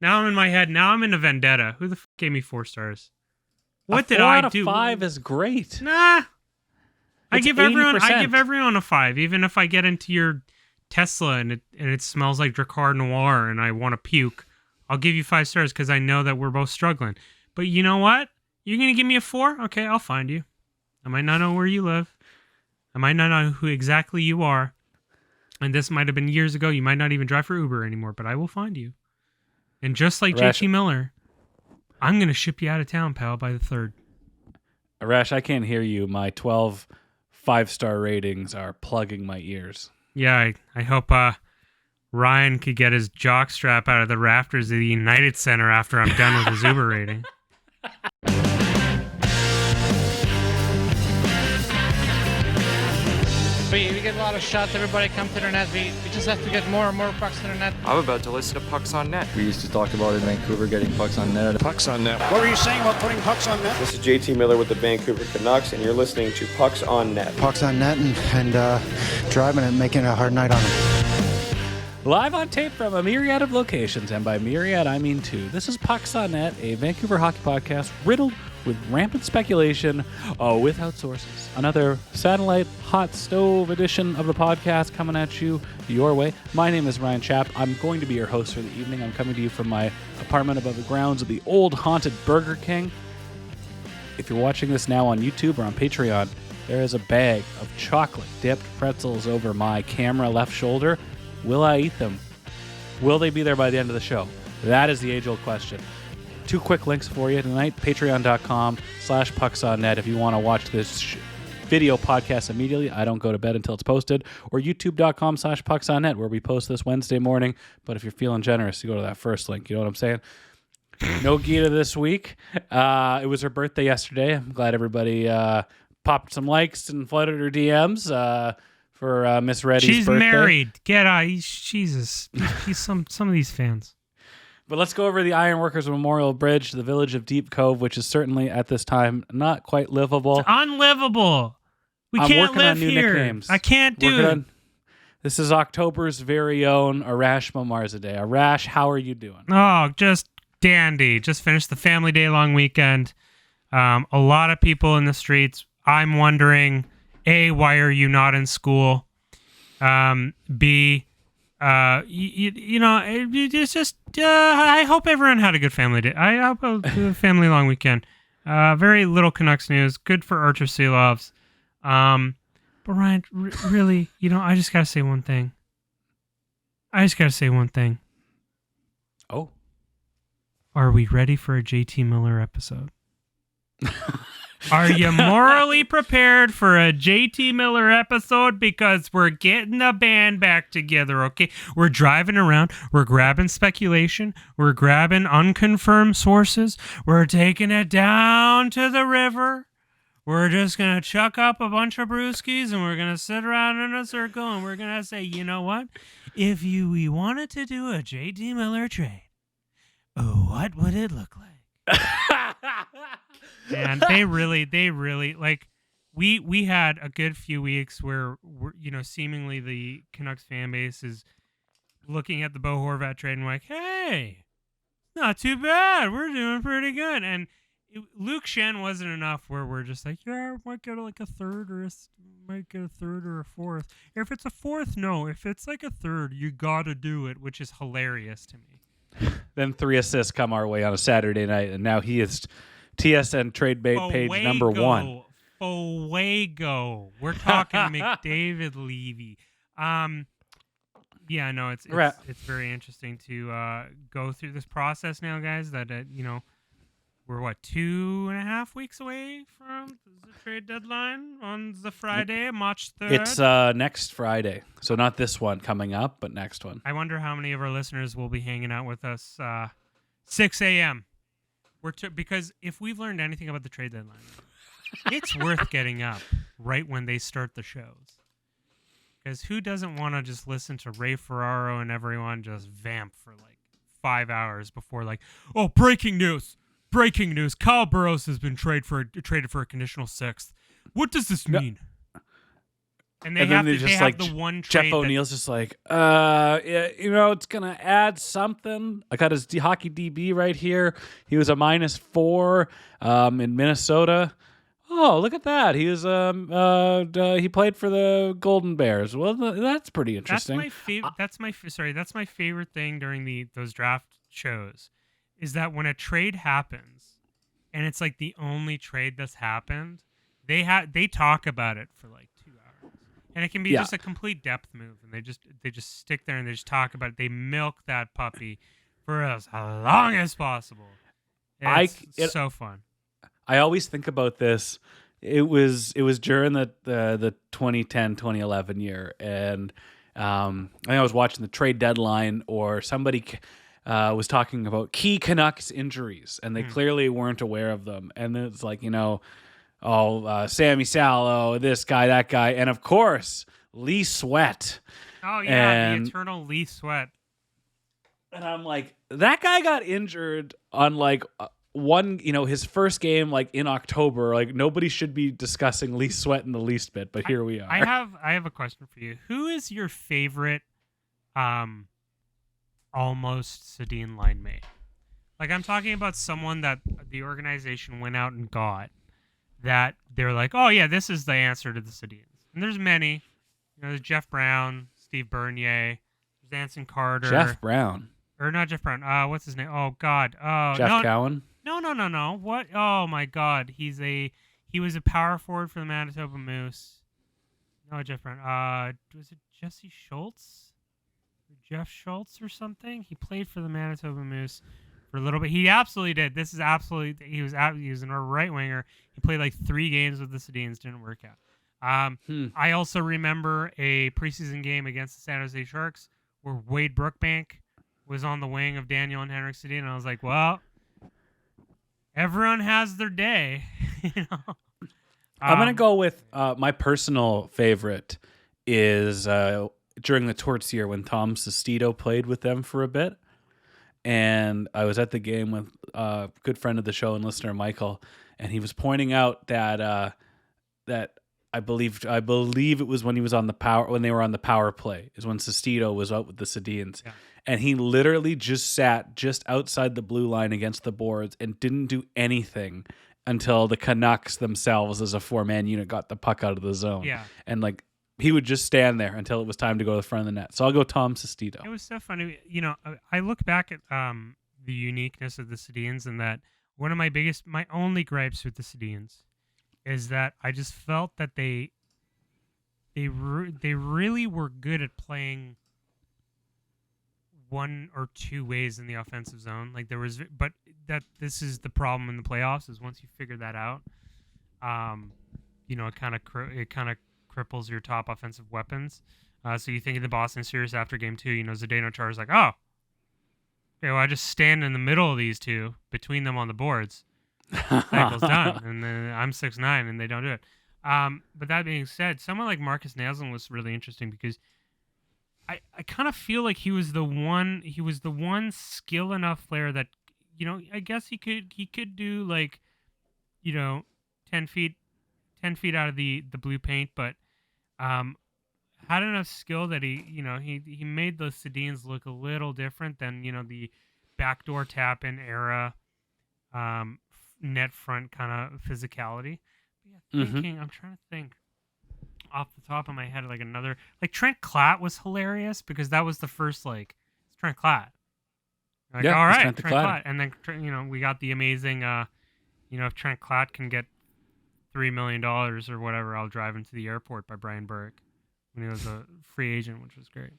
Now I'm in my head. Now I'm in a vendetta. Who the fuck gave me 4 stars? What did 4 I out of do? 5 is great. Nah. I It's give 80%. everyone a 5, even if I get into your Tesla and it smells like Drakkar Noir and I want to puke. I'll give you 5 stars because I know that we're both struggling. But you know what? You're gonna give me a 4? Okay, I'll find you. I might not know where you live. I might not know who exactly you are. And this might have been years ago. You might not even drive for Uber anymore, but I will find you. And just like Arash, JT Miller, I'm gonna ship you out of town, pal, by the 3rd. Arash, I can't hear you. My 12 5-star ratings are plugging my ears. Yeah, I hope Ryan could get his jockstrap out of the rafters of the United Center after I'm done with his Uber rating. We get a lot of shots. Everybody come to the net. We just have to get more and more pucks to the net. I'm about to listen to Pucks on Net. We used to talk about in Vancouver getting pucks on net. Pucks on net. What were you saying about putting pucks on net? This is JT Miller with the Vancouver Canucks, and you're listening to Pucks on Net. Pucks on net and driving and making a hard night on them. Live on tape from a myriad of locations, and by myriad I mean 2. This is Pucks on Net, a Vancouver hockey podcast riddled with rampant speculation without sources. Another satellite hot stove edition of the podcast coming at you your way. My name is Ryan Chapp. I'm going to be your host for the evening. I'm coming to you from my apartment above the grounds of the old haunted Burger King. If you're watching this now on YouTube or on Patreon, there is a bag of chocolate-dipped pretzels over my camera left shoulder. Will I eat them? Will they be there by the end of the show? That is the age-old question. 2 quick links for you tonight. Patreon.com/pucksonnet if you want to watch this video podcast immediately. I don't go to bed until it's posted. Or youtube.com/pucksonnet where we post this Wednesday morning. But if you're feeling generous, you go to that first link. You know what I'm saying? No Gita this week. It was her birthday yesterday. I'm glad everybody popped some likes and flooded her DMs for Miss Reddy's birthday. She's married. Get out. Jesus. He's some of these fans. But let's go over the Ironworkers Memorial Bridge to the village of Deep Cove, which is certainly at this time not quite livable. It's unlivable. I'm can't live on new here. Nicknames. I can't do it. This is October's very own Arash Momarzadeh. Arash, how are you doing? Oh, just dandy. Just finished the family day long weekend. A lot of people in the streets. I'm wondering, A, why are you not in school? B, it's just, I hope everyone had a good family day. I hope a family long weekend. Very little Canucks news. Good for Archer Seelovs. But Ryan, really, I just got to say one thing. Oh. Are we ready for a JT Miller episode? Are you morally prepared for a JT Miller episode? Because we're getting the band back together, okay? We're driving around. We're grabbing speculation. We're grabbing unconfirmed sources. We're taking it down to the river. We're just going to chuck up a bunch of brewskis and we're going to sit around in a circle and we're going to say, you know what? If we wanted to do a JT Miller trade, what would it look like? And they really like we had a good few weeks where seemingly the Canucks fan base is looking at the Bo Horvat trade and like, hey, not too bad, we're doing pretty good. And Luke Shen wasn't enough where we're just like, yeah, might get like a third or a fourth. If it's a fourth, no. If it's like a third, you gotta do it, which is hilarious to me. Then 3 assists come our way on a Saturday night, and now he is TSN trade bait page number 1. Fuego. We're talking McDavid Levy. Yeah, no, it's very interesting to go through this process now, guys. That we're 2.5 weeks away from the trade deadline on the Friday, March 3rd. It's next Friday, so not this one coming up, but next one. I wonder how many of our listeners will be hanging out with us 6 a.m. Because if we've learned anything about the trade deadline, it's worth getting up right when they start the shows. Because who doesn't want to just listen to Ray Ferraro and everyone just vamp for like 5 hours before oh, breaking news. Breaking news. Kyle Burroughs has been traded for a conditional 6th. What does this mean? And they and have then to, they they just have like the one Jeff trade O'Neill's just like, yeah, it's gonna add something. I got his hockey DB right here. He was a -4 in Minnesota. Oh, look at that. He was he played for the Golden Bears. Well, that's pretty interesting. That's my favorite thing during those draft shows, is that when a trade happens, and it's like the only trade that's happened, they talk about it for like 2 hours, and it can be just a complete depth move, and they just stick there and they just talk about it. They milk that puppy for as long as possible. It's so fun. I always think about this. It was during the 2010-2011 year, and I think I was watching the trade deadline, or somebody was talking about key Canucks injuries, and they clearly weren't aware of them. And it's like, Sammy Salo, this guy, that guy, and of course Lee Sweat. Oh yeah, the eternal Lee Sweat. And I'm like, that guy got injured on like his first game, like in October. Like, nobody should be discussing Lee Sweat in the least bit, but here we are. I have a question for you. Who is your favorite almost Sedin line mate? Like, I'm talking about someone that the organization went out and got, that they're like, oh yeah, this is the answer to the Sedins. And there's many. There's Jeff Brown, Steve Bernier, there's Anson Carter. Jeff Brown. Or not Jeff Brown. What's his name? Oh God. Jeff Cowan. No. What? Oh my God. He was a power forward for the Manitoba Moose. No, Jeff Brown. Was it Jesse Schultz? Or Jeff Schultz or something? He played for the Manitoba Moose for a little bit. He absolutely did. He was a right winger. He played like 3 games with the Sedins. Didn't work out. I also remember a preseason game against the San Jose Sharks where Wade Brookbank was on the wing of Daniel and Henrik Sedin, and I was like, well, everyone has their day. I'm going to go with my personal favorite is during the Torts year when Tom Sestito played with them for a bit. And I was at the game with a good friend of the show and listener, Michael, and he was pointing out that I believe it was when he was on the when they were on the power play, is when Sestito was out with the Sedins. Yeah. And he literally just sat just outside the blue line against the boards and didn't do anything until the Canucks themselves as a 4-man unit got the puck out of the zone. Yeah. And like, he would just stand there until it was time to go to the front of the net. So I'll go Tom Sestito. It was so funny. I look back at the uniqueness of the Sedins, and that one of my only gripes with the Sedins is that I just felt that they really were good at playing one or two ways in the offensive zone. Like, but this is the problem in the playoffs, is once you figure that out, it kind of cripples your top offensive weapons. So you think of the Boston series after game 2, Zdeno Chara's like, oh, okay, well, I just stand in the middle of these two, between them on the boards. Cycle's done, and then I'm 6'9", and they don't do it. But that being said, someone like Marcus Naslund was really interesting, because I kind of feel like he was the one skill enough player that, I guess he could do like, 10 feet out of the blue paint, but had enough skill that he made the Sedins look a little different than, the backdoor tap in era, net front kind of physicality. But I'm trying to think off the top of my head, like another, like Trent Klatt was hilarious, because that was the first, like, it's Trent Klatt. Like, all right, Trent Klatt. And then, we got the amazing, if Trent Klatt can get $3 million or whatever, I'll drive him to the airport, by Brian Burke, when he was a free agent, which was great.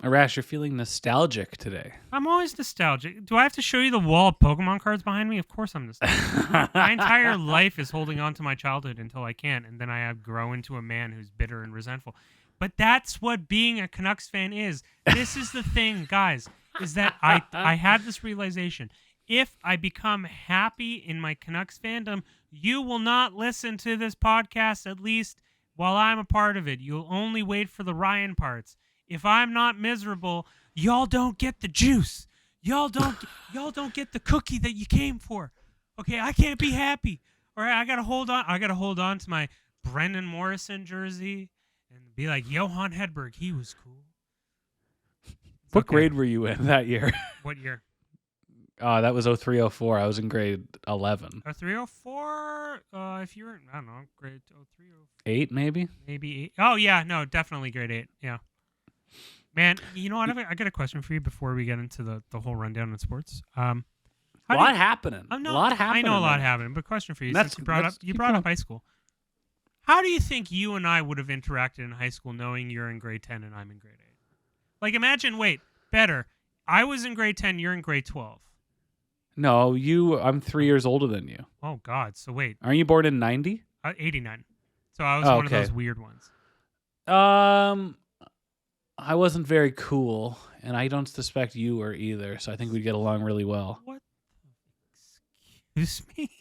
Arash, you're feeling nostalgic today. I'm always nostalgic. Do I have to show you the wall of Pokemon cards behind me? Of course I'm nostalgic. My entire life is holding on to my childhood until I can't, and then I grow into a man who's bitter and resentful. But that's what being a Canucks fan is. This is the thing, guys, is that I had this realization. If I become happy in my Canucks fandom, you will not listen to this podcast, at least while I'm a part of it. You'll only wait for the Ryan parts. If I'm not miserable, y'all don't get the juice. Y'all don't get the cookie that you came for. Okay, I can't be happy. All right, I gotta hold on to my Brendan Morrison jersey and be like, Johan Hedberg, he was cool. What grade were you in that year? What year? That was 0304. I was in grade 11. 304. If you were, I don't know, grade 0304. 8, maybe? Maybe 8. Oh, yeah. No, definitely grade 8. Yeah. Man, you know what? I got a question for you before we get into the whole rundown in sports. A lot happening. I know a lot happening, but question for you. Since you brought up high school. How do you think you and I would have interacted in high school knowing you're in grade 10 and I'm in grade 8? Like, imagine, better. I was in grade 10, you're in grade 12. No, I'm 3 years older than you. Oh, God. So, wait. Aren't you born in 90? 89. So, I was one of those weird ones. I wasn't very cool, and I don't suspect you were either, so I think we'd get along really well. What? Excuse me?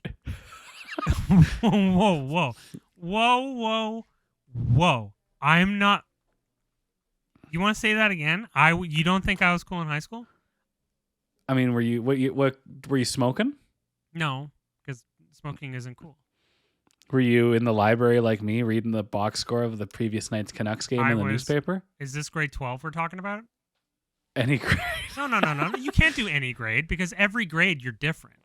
Whoa. I'm not... You want to say that again? You don't think I was cool in high school? I mean, were you smoking? No, because smoking isn't cool. Were you in the library like me, reading the box score of the previous night's Canucks game in the newspaper? Is this grade 12 we're talking about? Any grade? No. You can't do any grade because every grade you're different.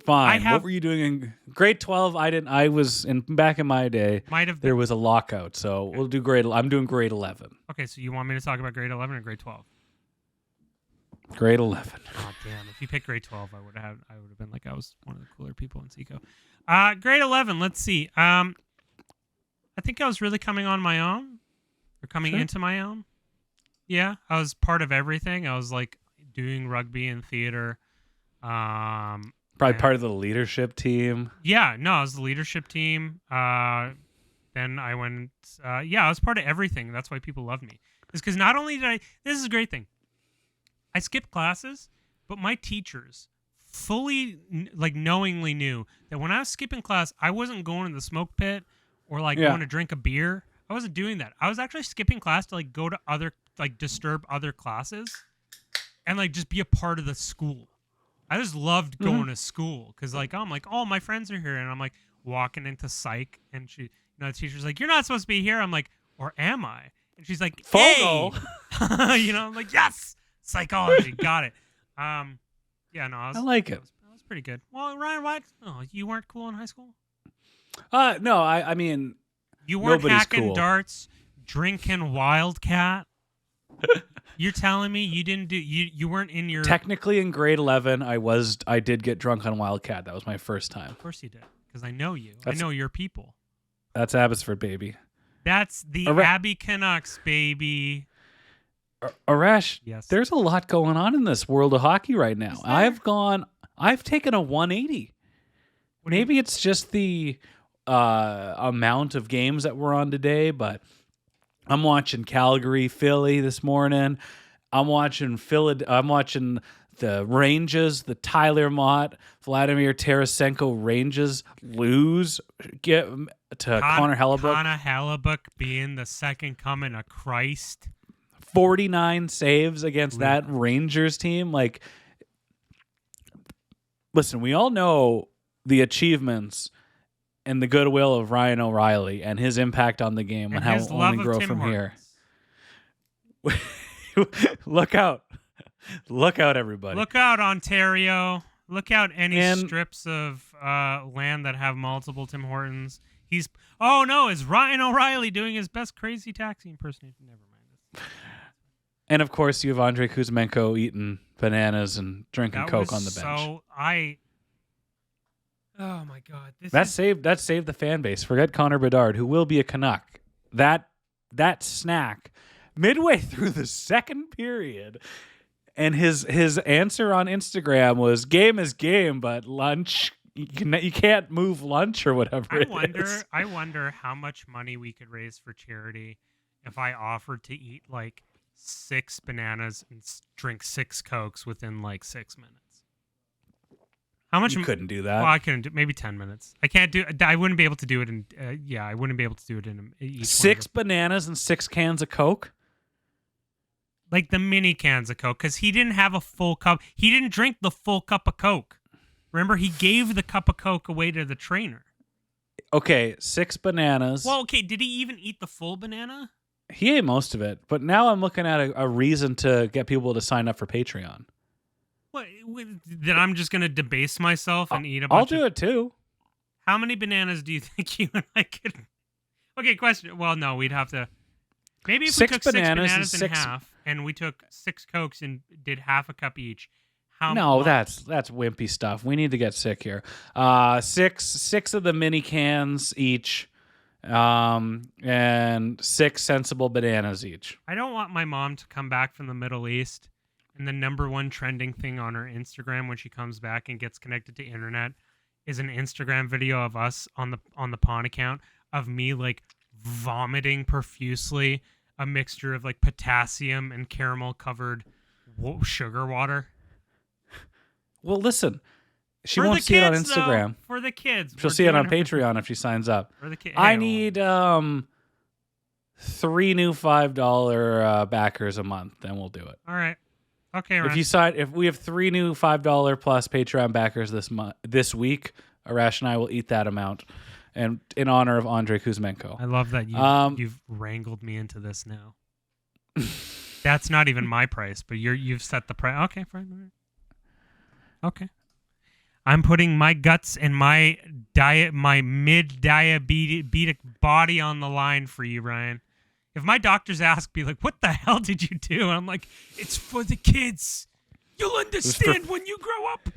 Fine. What were you doing in grade 12? I was back in my day. There was a lockout, so we'll do I'm doing grade 11. Okay, so you want me to talk about grade 11 or grade 12? Grade 11. Oh damn! If you picked grade 12, I would have been like I was one of the cooler people in Seco. Grade 11. Let's see. I think I was really coming on my own, or coming into my own. Yeah, I was part of everything. I was like doing rugby and theater. Probably part of the leadership team. Yeah, no, I was the leadership team. Then I went. I was part of everything. That's why people love me. Is because not only did this is a great thing. I skipped classes, but my teachers fully, knowingly knew that when I was skipping class, I wasn't going to the smoke pit or going to drink a beer. I wasn't doing that. I was actually skipping class to go to other, disturb other classes and just be a part of the school. I just loved going to school because I'm like, oh, my friends are here. And I'm walking into psych and the teacher's like, you're not supposed to be here. I'm like, or am I? And she's like, hey, I'm like, yes. Psychology, got it. I like it. That was pretty good. Well, Ryan, what? Oh, you weren't cool in high school? No, I mean, you weren't hacking darts, drinking Wildcat. You're telling me you didn't do you weren't in your technically in grade 11. I did get drunk on Wildcat. That was my first time. Of course you did, because I know you. I know your people. That's Abbotsford, baby. That's the Abbey Canucks, baby. Arash, yes. There's a lot going on in this world of hockey right now. I've taken a 180. Maybe it's just the amount of games that we're on today, but I'm watching Calgary, Philly this morning. I'm watching the Rangers, the Tyler Mott, Vladimir Tarasenko Rangers lose to Connor Hellebuyck. Connor Hellebuyck being the second coming of Christ. 49 saves against that Rangers team. Listen, we all know the achievements and the goodwill of Ryan O'Reilly and his impact on the game and how it will only grow from here. Look out. Look out, everybody. Look out, Ontario. Look out any strips of land that have multiple Tim Hortons. Is Ryan O'Reilly doing his best crazy taxi impersonation? Never mind. And of course, you have Andrei Kuzmenko eating bananas and drinking Coke on the bench. Oh my God! That saved the fan base. Forget Connor Bedard, who will be a Canuck. That snack midway through the second period, and his answer on Instagram was "Game is game, but lunch you can't move lunch or whatever." I wonder how much money we could raise for charity if I offered to eat 6 bananas and drink 6 Cokes within 6 minutes. How much? You couldn't do that. Well, I couldn't do maybe 10 minutes. I can't do. I wouldn't be able to do it in. I wouldn't be able to do it in each 6 bananas and 6 cans of Coke. The mini cans of Coke, because he didn't have a full cup. He didn't drink the full cup of Coke. Remember, he gave the cup of Coke away to the trainer. Okay, 6 bananas. Well, okay, did he even eat the full banana? He ate most of it, but now I'm looking at a reason to get people to sign up for Patreon. What? Then I'm just gonna debase myself and eat a bunch. I'll do it too. How many bananas do you think you and I could? Okay, question. Well, no, we'd have to. Maybe if we took 6 bananas in half, and we took 6 Cokes and did half a cup each. No, that's wimpy stuff. We need to get sick here. 6 of the mini cans each, and 6 sensible bananas each. I don't want my mom to come back from the Middle East, and the number one trending thing on her Instagram when she comes back and gets connected to internet is an Instagram video of us on the pawn account of me like vomiting profusely a mixture of like potassium and caramel covered sugar water. Well, listen, she For won't the see it on kids, Instagram. though. For the kids. She'll We're see it on doing Patreon if she signs up. For the kids. I need 3 new $5 backers a month, then we'll do it. All right. Okay, Ryan. If we have 3 new $5 plus Patreon backers this week, Arash and I will eat that amount, and in honor of Andrei Kuzmenko. I love that you've wrangled me into this now. That's not even my price, but you've set the price. Okay, fine. All right. Okay. I'm putting my guts and my mid-diabetic body on the line for you, Ryan. If my doctors ask me, like, what the hell did you do? And I'm like, it's for the kids. You'll understand when you grow up.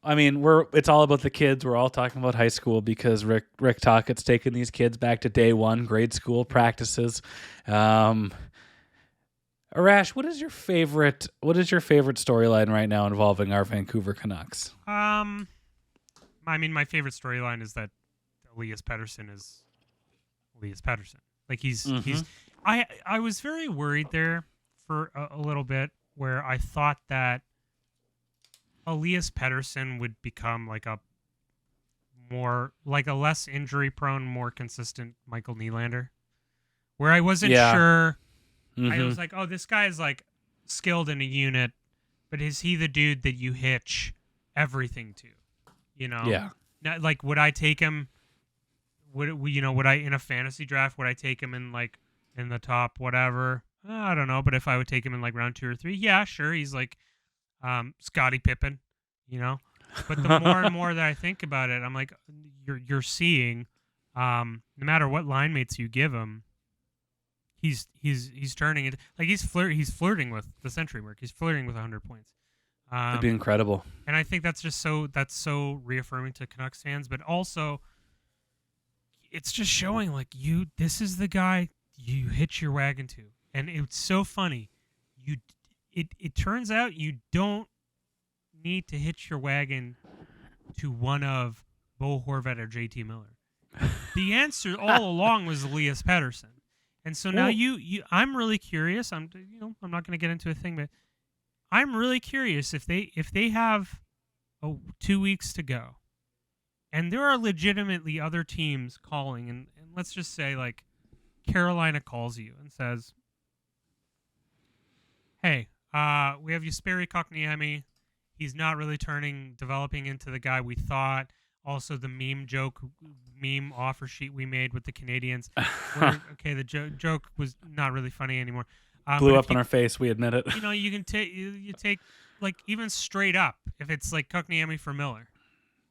I mean, it's all about the kids. We're all talking about high school because Rick Tockett's taking these kids back to day one, grade school practices. Arash, what is your favorite storyline right now involving our Vancouver Canucks? I mean, my favorite storyline is that Elias Pettersson is Elias Pettersson. Like he's I was very worried there for a little bit where I thought that Elias Pettersson would become like a less injury prone, more consistent Michael Nylander, where I wasn't sure. I was like, oh, this guy is like skilled in a unit, but is he the dude that you hitch everything to? You know? Yeah. Not, like, would I take him? Would I in a fantasy draft? Would I take him in like in the top whatever? I don't know, but if I would take him in like round 2 or 3, yeah, sure, he's like Scottie Pippen, you know. But the more and more that I think about it, I'm like, you're seeing, no matter what line mates you give him, he's turning it like he's flirting with the century mark. He's flirting with 100 points. That'd be incredible. And I think that's so reaffirming to Canucks fans, but also it's just showing like this is the guy you hitch your wagon to. And it's so funny. It turns out you don't need to hitch your wagon to one of Bo Horvat or JT Miller. The answer all along was Elias Pettersson. And so now I'm really curious. I'm not going to get into a thing, but I'm really curious if they have 2 weeks to go, and there are legitimately other teams calling, and let's just say like Carolina calls you and says, "Hey, we have Jesperi Kotkaniemi. He's not really developing into the guy we thought." Also, the meme offer sheet we made with the Canadians. Okay, the joke was not really funny anymore. Blew up in our face. We admit it. You know, you can take like even straight up if it's like Kotkaniemi for Miller,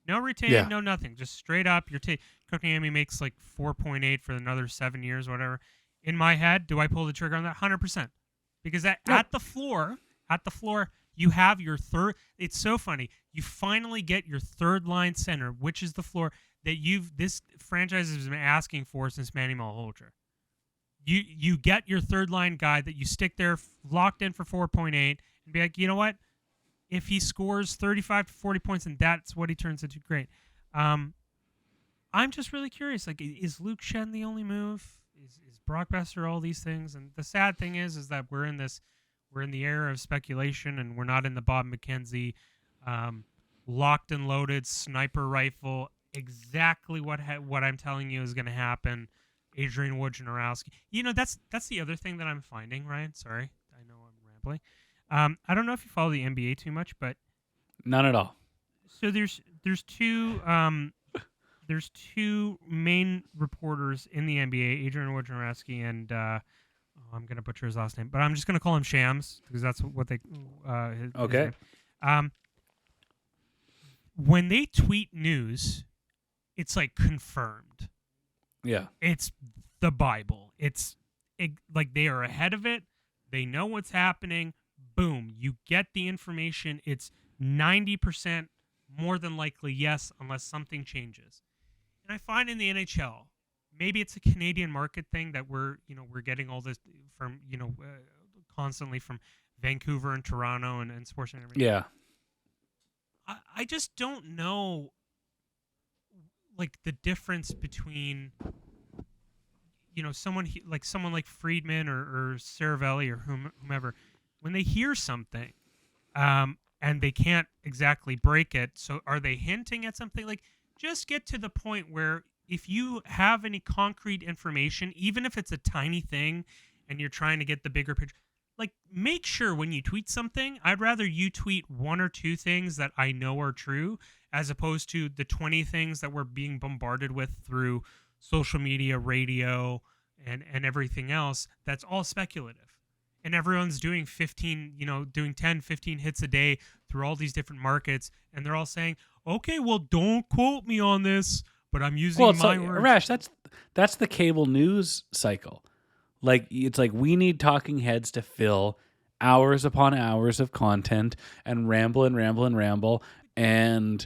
no retaining, no nothing, just straight up. Kotkaniemi makes like 4.8 for another 7 years, whatever. In my head, do I pull the trigger on that? 100%, because at the floor, you have your third. It's so funny. You finally get your third line center, which is the floor that this franchise has been asking for since Manny Malhotra. You get your third line guy that you stick there locked in for 4.8 and be like, you know what? If he scores 35 to 40 points and that's what he turns into, great. I'm just really curious. Like, is Luke Shen the only move? Is Brock Besser all these things? And the sad thing is that we're in the era of speculation, and we're not in the Bob McKenzie locked and loaded sniper rifle. Exactly what I'm telling you is going to happen. Adrian Wojnarowski. You know, that's the other thing that I'm finding, Ryan. Sorry, I know I'm rambling. I don't know if you follow the NBA too much, but none at all. So there's two main reporters in the NBA, Adrian Wojnarowski and I'm gonna butcher his last name, but I'm just gonna call him Shams because that's what they. His Okay. name. When they tweet news, it's like confirmed. Yeah. It's the Bible. Like they are ahead of it. They know what's happening. Boom, you get the information. It's 90% more than likely yes, unless something changes. And I find in the NHL, maybe it's a Canadian market thing that we're getting all this from constantly from Vancouver and Toronto and Sportsnet and everything. Yeah. I just don't know like the difference between someone like Friedman or Saravelli or whomever when they hear something and they can't exactly break it. So are they hinting at something? Like just get to the point where if you have any concrete information, even if it's a tiny thing and you're trying to get the bigger picture, like make sure when you tweet something, I'd rather you tweet one or two things that I know are true as opposed to the 20 things that we're being bombarded with through social media, radio, and everything else. That's all speculative. And everyone's doing 10, 15 hits a day through all these different markets. And they're all saying, okay, well, don't quote me on this, but I'm using my words. Arash, that's the cable news cycle. Like it's like we need talking heads to fill hours upon hours of content and ramble and ramble and ramble, and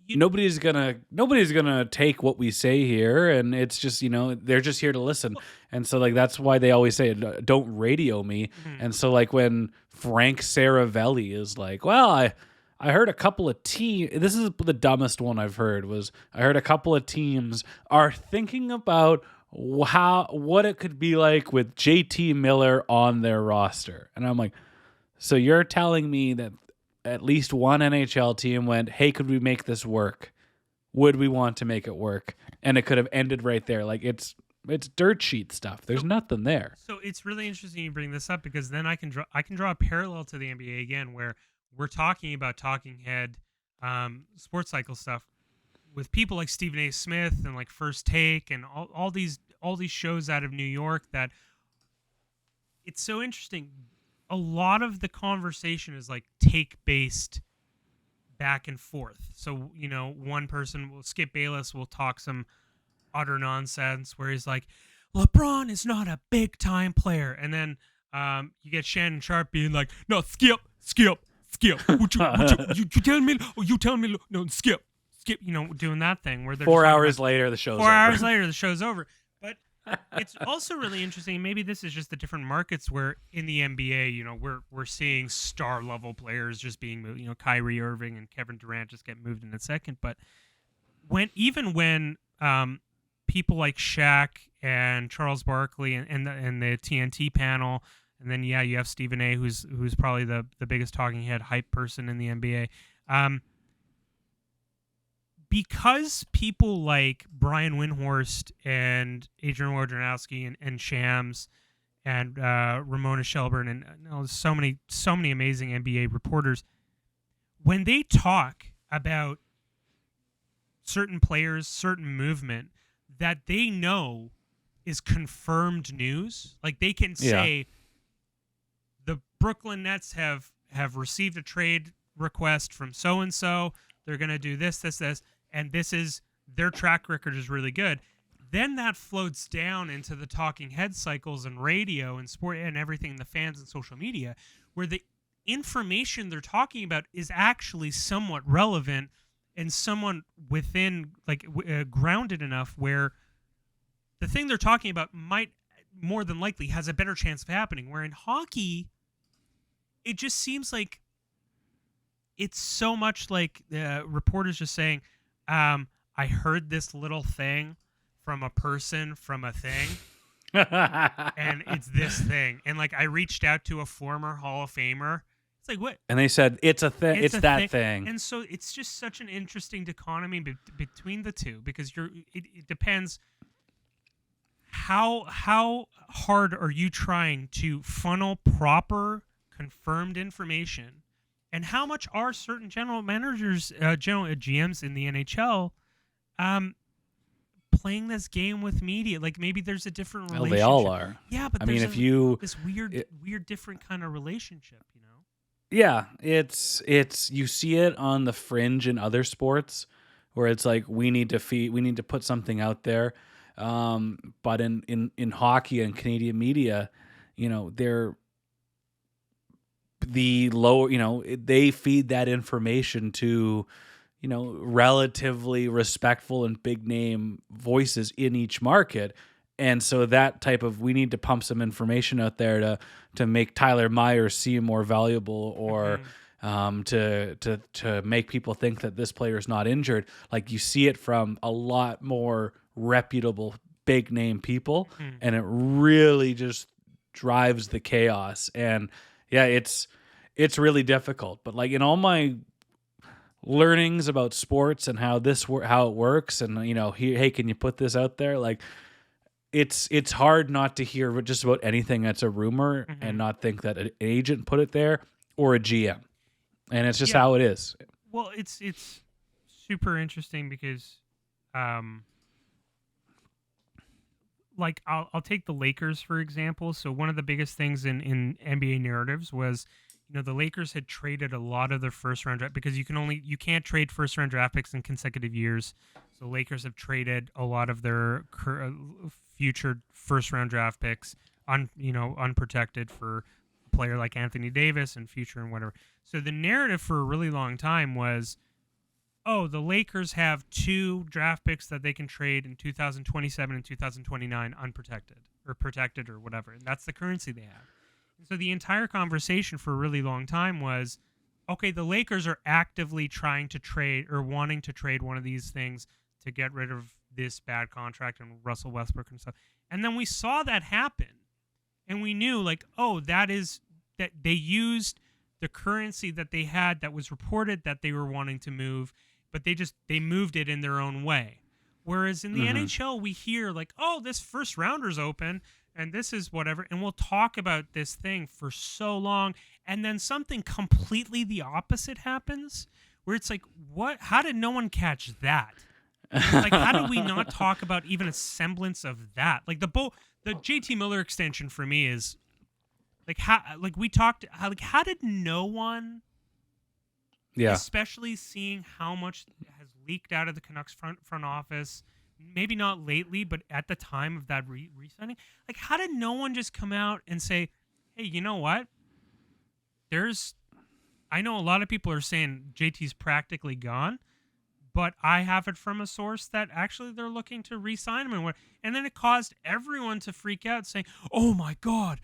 nobody's gonna take what we say here, and it's just they're just here to listen, and so like that's why they always say don't radio me, and so like when Frank Saravelli is like, well, I heard a couple of teams. This is the dumbest one I've heard. I heard a couple of teams are thinking about what it could be like with JT Miller on their roster. And I'm like, so you're telling me that at least one NHL team went, hey, could we make this work? Would we want to make it work? And it could have ended right there. Like it's dirt sheet stuff. There's nothing there. So it's really interesting you bring this up because then I can draw a parallel to the NBA again where we're talking about talking head sports cycle stuff with people like Stephen A. Smith and like First Take and all these shows out of New York that it's so interesting. A lot of the conversation is like take based back and forth. So, one person Skip Bayless will talk some utter nonsense where he's like, LeBron is not a big time player. And then you get Shannon Sharp being like, no, Skip. Would you tell me? Oh, you tell me. No, Skip, doing that thing where they're 4 hours later, the show's over. 4 hours later, the show's over. But it's also really interesting. Maybe this is just the different markets where in the NBA, we're seeing star level players just being moved. Kyrie Irving and Kevin Durant just get moved in a second. But when people like Shaq and Charles Barkley and the TNT panel. And then, you have Stephen A., who's probably the biggest talking head hype person in the NBA. Because people like Brian Windhorst and Adrian Wojnarowski and Shams and Ramona Shelburne and so many amazing NBA reporters, when they talk about certain players, certain movement that they know is confirmed news, like they can say, the Brooklyn Nets have received a trade request from so-and-so. They're going to do this, and this is their track record is really good. Then that floats down into the talking head cycles and radio and sport and everything, the fans and social media, where the information they're talking about is actually somewhat relevant and someone within grounded enough where the thing they're talking about might more than likely has a better chance of happening. Where in hockey, it just seems like it's so much like reporters just saying, I heard this little thing from a person from a thing, and it's this thing. And like I reached out to a former Hall of Famer. It's like, what? And they said, it's a thing. It's that thing. And so it's just such an interesting dichotomy between the two because it depends how hard are you trying to funnel proper confirmed information And how much are certain general managers, general GMs in the NHL, playing this game with media? Like maybe there's a different relationship. Well, they all are. Yeah, but I mean, this weird, different kind of relationship, you know? Yeah, it's you see it on the fringe in other sports where it's like we need to put something out there. But in hockey and Canadian media, you know, they feed that information to, you know, relatively respectful and big name voices in each market. And so that type of, we need to pump some information out there to make Tyler Myers seem more valuable, or to make people think that this player is not injured. Like you see it from a lot more reputable big name people, and it really just drives the chaos. And yeah, it's really difficult. But like in all my learnings about sports and how it works, and you know, hey, can you put this out there? Like it's hard not to hear just about anything that's a rumor and not think that an agent put it there or a GM. And it's just how it is. Well, it's super interesting because like I'll take the Lakers for example. So one of the biggest things in NBA narratives was, you know, the Lakers had traded a lot of their first round draft because you can't trade first round draft picks in consecutive years. So Lakers have traded a lot of their future first round draft picks unprotected for a player like Anthony Davis and future and whatever. So the narrative for a really long time was, oh, the Lakers have 2 draft picks that they can trade in 2027 and 2029 unprotected or protected or whatever. And that's the currency they have. And so the entire conversation for a really long time was, okay, the Lakers are actively trying to trade or wanting to trade one of these things to get rid of this bad contract and Russell Westbrook and stuff. And then we saw that happen. And we knew like, oh, that they used the currency that they had that was reported that they were wanting to move, but they moved it in their own way. Whereas in the NHL, we hear like, oh, this first rounder's open and this is whatever. And we'll talk about this thing for so long. And then something completely the opposite happens where it's like, what? How did no one catch that? Like, how did we not talk about even a semblance of that? Like the JT Miller extension for me is like how did no one, especially seeing how much has leaked out of the Canucks front office, maybe not lately, but at the time of that re-signing, like how did no one just come out and say, hey, you know what? I know a lot of people are saying JT's practically gone, but I have it from a source that actually they're looking to re-sign him. And then it caused everyone to freak out saying, oh my God,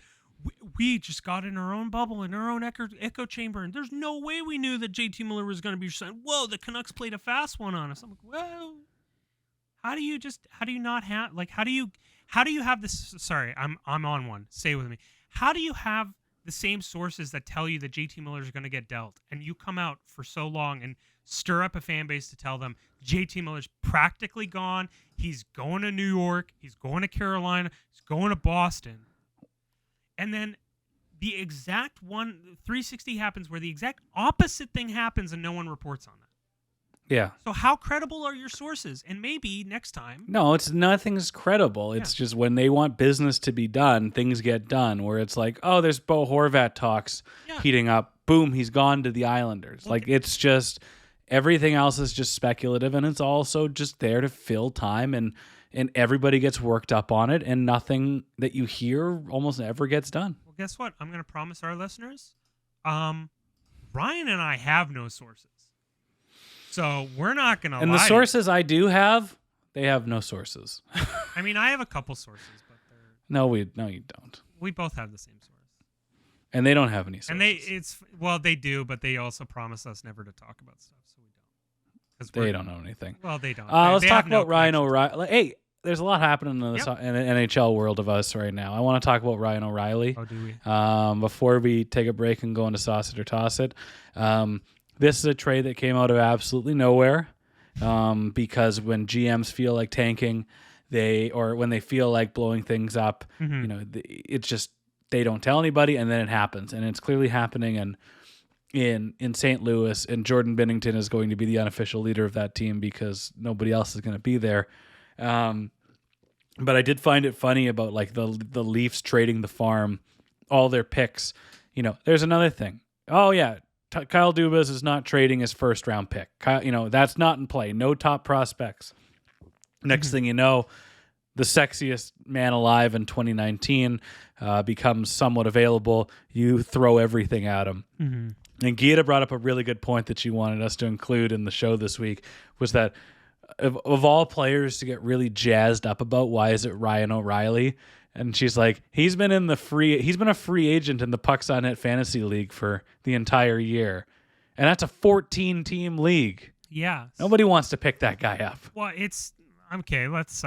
we just got in our own bubble, in our own echo chamber, and there's no way we knew that JT Miller was going to be signed. Whoa, the Canucks played a fast one on us. I'm like, well, how do you have this? Sorry, I'm on one. Say with me. How do you have the same sources that tell you that JT Miller is going to get dealt, and you come out for so long and stir up a fan base to tell them JT Miller's practically gone, he's going to New York, he's going to Carolina, he's going to Boston. And then the exact 360 happens where the exact opposite thing happens and no one reports on that. Yeah. So how credible are your sources? And maybe next time. No, nothing's credible. It's just when they want business to be done, things get done. Where it's like, oh, there's Bo Horvat talks heating up. Boom, he's gone to the Islanders. Okay. Like it's just everything else is just speculative, and it's also just there to fill time, and everybody gets worked up on it, and nothing that you hear almost ever gets done. Well, guess what? I'm going to promise our listeners, Ryan and I have no sources. So we're not going to lie. And the sources I do have, they have no sources. I mean, I have a couple sources, but they're... No, you don't. We both have the same source. And they don't have any sources. And they do, but they also promise us never to talk about stuff, so we don't. They don't know anything. Well, they don't. Let's talk about Ryan O'Reilly. Hey, there's a lot happening in the NHL world of us right now. I want to talk about Ryan O'Reilly. Oh, do we? Before we take a break and go into Sauce It or Toss It. This is a trade that came out of absolutely nowhere, because when GMs feel like tanking, when they feel like blowing things up, it's just they don't tell anybody, and then it happens, and it's clearly happening. And in St. Louis, and Jordan Binnington is going to be the unofficial leader of that team because nobody else is going to be there. But I did find it funny about like the Leafs trading the farm, all their picks. There's another thing. Oh yeah, Kyle Dubas is not trading his first round pick. That's not in play. No top prospects. Next thing you know, the sexiest man alive in 2019 becomes somewhat available. You throw everything at him. Mm-hmm. And Gita brought up a really good point that she wanted us to include in the show this week, was that of all players to get really jazzed up about, why is it Ryan O'Reilly? And she's like, he's been a free agent in the Pucks on Net Fantasy League for the entire year. And that's a 14-team league. Yeah. Nobody wants to pick that guy up. Well, it's okay. Let's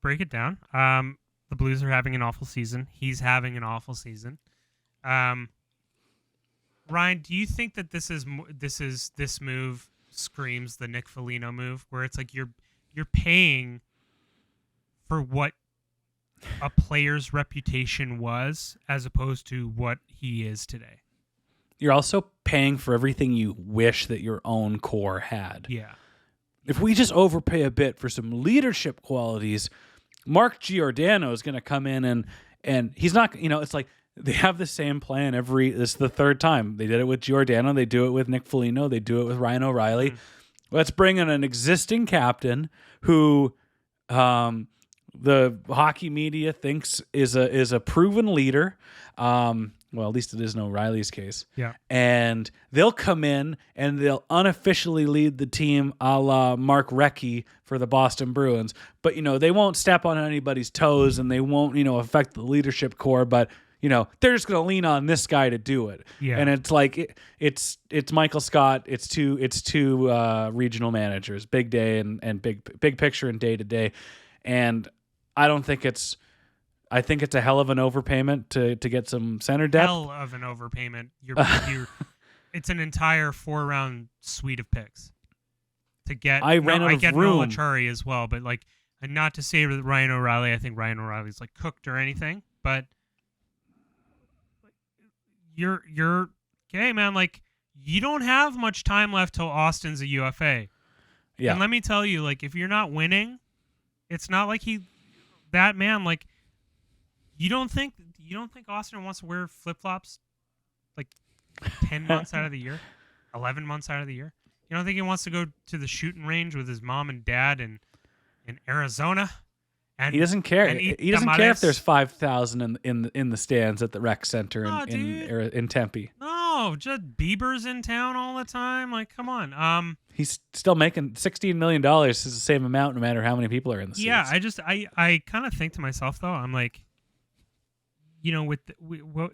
break it down. The Blues are having an awful season. He's having an awful season. Ryan, do you think that this move screams the Nick Foligno move, where it's like you're paying for what a player's reputation was as opposed to what he is today? You're also paying for everything you wish that your own core had. Yeah. If we just overpay a bit for some leadership qualities, Mark Giordano is going to come in and he's not, it's like they have the same plan this is the third time. They did it with Giordano. They do it with Nick Foligno. They do it with Ryan O'Reilly. Let's bring in an existing captain who the hockey media thinks is a proven leader. Well, at least it is in O'Reilly's case. Yeah. And they'll come in and they'll unofficially lead the team a la Mark Recchi for the Boston Bruins. But, they won't step on anybody's toes and they won't, affect the leadership core. But, they're just going to lean on this guy to do it. Yeah. And it's like, it's Michael Scott. It's two regional managers, Big Day and big picture and day to day. And I think it's a hell of an overpayment to get some center depth. Hell of an overpayment. It's an entire 4-round suite of picks to get. I get Noel Acciari as well, but and not to say with Ryan O'Reilly, I think Ryan O'Reilly's cooked or anything, but you're okay, man. You don't have much time left till Austin's a UFA. Yeah. And let me tell you, if you're not winning, it's not like that man. You don't think Austin wants to wear flip-flops 10 months out of the year, 11 months out of the year? You don't think he wants to go to the shooting range with his mom and dad in Arizona? And he doesn't care. He doesn't care if there's 5,000 in the stands at the rec center in Tempe. No, just Bieber's in town all the time. With he's still making $16 million. Is the same amount no matter how many people are in the seats. Yeah, I kind of think to myself though, I'm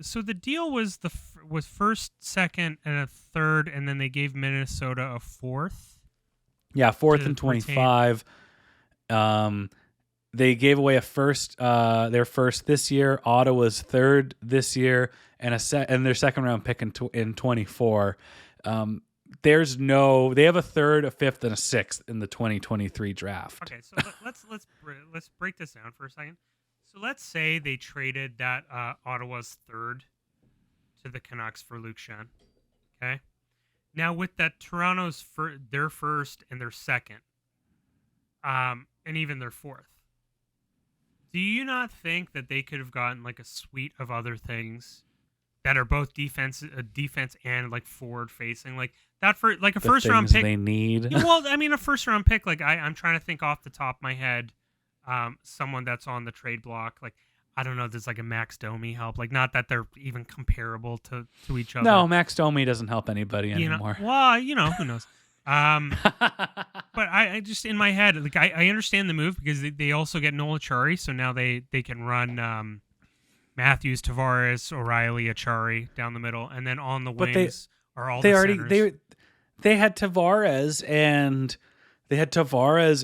so the deal was was first, second, and a third, and then they gave Minnesota a fourth. Yeah, fourth and 25. They gave away their first this year. Ottawa's third this year, and their second round pick in 24. They have a third, a fifth, and a sixth in the 2023 draft. Okay, so let's break this down for a second. So let's say they traded that Ottawa's third to the Canucks for Luke Schenn. Okay, now with that Toronto's their first and their second, and even their fourth. Do you not think that they could have gotten a suite of other things that are both defense and forward facing, that for a first round pick they need? Well, I mean, a first round pick. I'm trying to think off the top of my head, someone that's on the trade block. I don't know. There's a Max Domi help. Not that they're even comparable to each other. No, Max Domi doesn't help anybody anymore. Who knows? But I just in my head, I understand the move because they also get Noel Acciari, so now they can run Matthews, Tavares, O'Reilly, Acciari down the middle, and then on the wings are all the centers. They had Tavares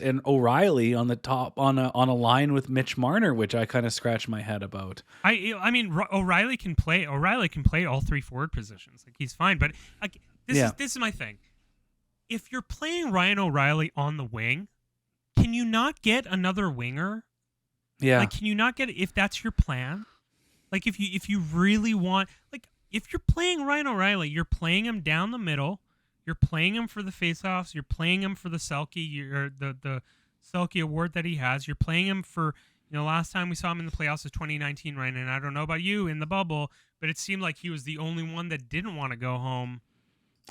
and O'Reilly on the top on a line with Mitch Marner, which I kind of scratched my head about. I mean O'Reilly can play all three forward positions. He's fine, but this is my thing. If you're playing Ryan O'Reilly on the wing, can you not get another winger? Yeah. Can you not get, if that's your plan? If you really want, if you're playing Ryan O'Reilly, you're playing him down the middle. You're playing him for the faceoffs. You're playing him for the Selke, or the Selke award that he has. You're playing him for, last time we saw him in the playoffs was 2019, Ryan. And I don't know about you in the bubble, but it seemed like he was the only one that didn't want to go home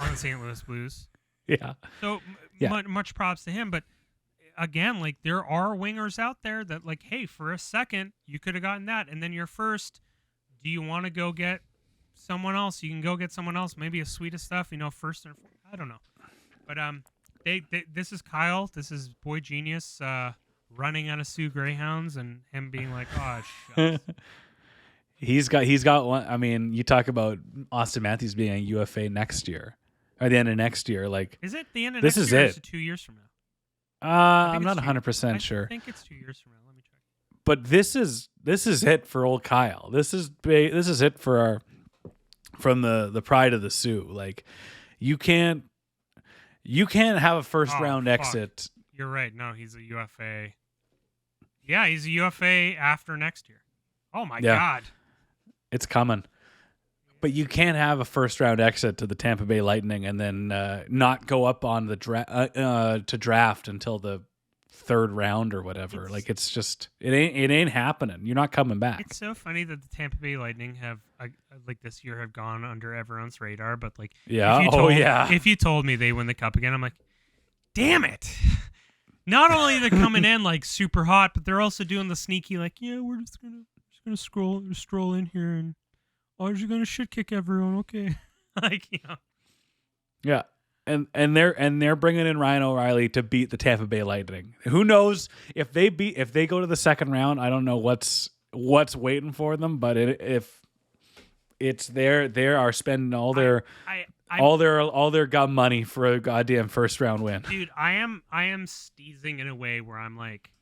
on the St. Louis Blues. Yeah. So Yeah. much props to him. But again, like, there are wingers out there that, like, hey, for a second you could have gotten that, and then you're first. Do you want to go get someone else? You can go get someone else, maybe a suite of stuff, first and fourth. I don't know. But this is Kyle. This is Boy Genius running out of Sioux Greyhounds and him being like, oh, shucks. He's got one. I mean, you talk about Austin Matthews being a UFA next year, or the end of next year. Like, is it the end of this next is year? Or it. is it 2 years from now? I'm not 100% sure. I think it's 2 years from now. Let me check. But this is it for old Kyle. This is it for from the pride of the Sioux. Like, you can't have a first round exit. You're right. No, he's a UFA. Yeah, he's a UFA after next year. Oh my God. It's coming. But you can't have a first round exit to the Tampa Bay Lightning and then not go up on the to draft until the third round or whatever. Like, it's just it ain't happening. You're not coming back. It's so funny that the Tampa Bay Lightning have like this year have gone under everyone's radar, but like, if you told me they win the cup again, I'm like, damn it. Not only are they coming in like super hot, but they're also doing the sneaky, like, yeah, we're just gonna stroll in here and you're gonna shit kick everyone, okay? Like, Yeah. And they're bringing in Ryan O'Reilly to beat the Tampa Bay Lightning. Who knows if they go to the second round? I don't know what's waiting for them. But if it's they are spending all their gun money for a goddamn first round win. Dude, I am steezing in a way where I'm like,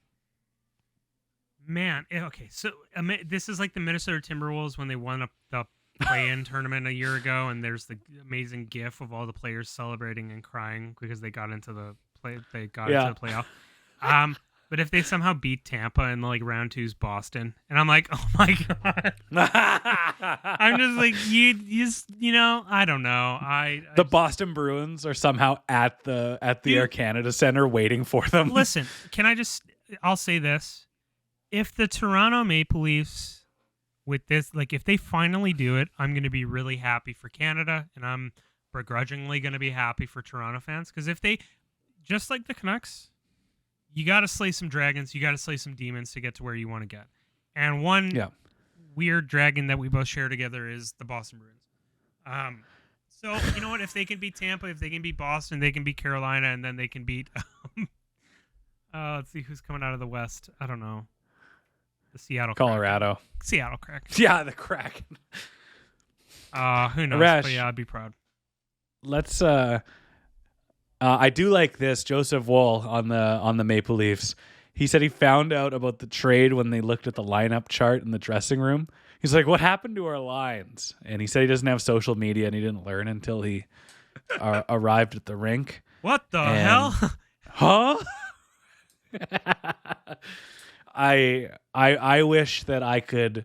man, okay. So this is like the Minnesota Timberwolves when they won the play-in tournament a year ago, and there's the amazing GIF of all the players celebrating and crying because they got into the playoff. But if they somehow beat Tampa in like round 2's Boston, and I'm like, oh my God, I'm just like, I don't know. The Boston Bruins are somehow at the Air Canada Center waiting for them. Listen, I'll say this: if the Toronto Maple Leafs, with this, like, if they finally do it, I'm going to be really happy for Canada, and I'm begrudgingly going to be happy for Toronto fans, because if they, just like the Canucks, you got to slay some dragons, you got to slay some demons to get to where you want to get. And one weird dragon that we both share together is the Boston Bruins. So, you know what? If they can beat Tampa, if they can beat Boston, they can beat Carolina, and then they can beat... let's see who's coming out of the West. I don't know. The Seattle Colorado. Kraken. Seattle Kraken. Yeah, the Kraken. Who knows? Arash, but yeah, I'd be proud. Let's I do like this. Joseph Woll on the Maple Leafs. He said he found out about the trade when they looked at the lineup chart in the dressing room. He's like, what happened to our lines? And he said he doesn't have social media and he didn't learn until he arrived at the rink. What the hell? Huh? I wish that I could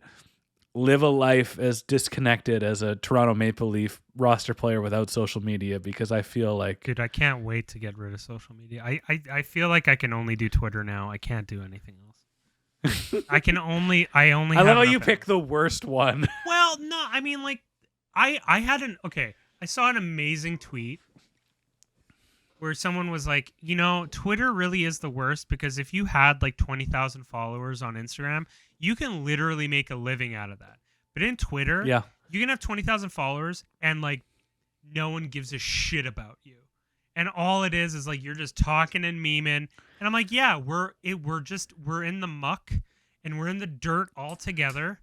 live a life as disconnected as a Toronto Maple Leaf roster player without social media, because I feel like... Dude, I can't wait to get rid of social media. I feel like I can only do Twitter now. I can't do anything else. I only I love how you pick the worst one. Well, no, I mean, like, I saw an amazing tweet where someone was like, Twitter really is the worst, because if you had like 20,000 followers on Instagram, you can literally make a living out of that. But in Twitter, you can have 20,000 followers and like no one gives a shit about you. And all it is like you're just talking and memeing. And I'm like, yeah, we're in the muck and we're in the dirt all together.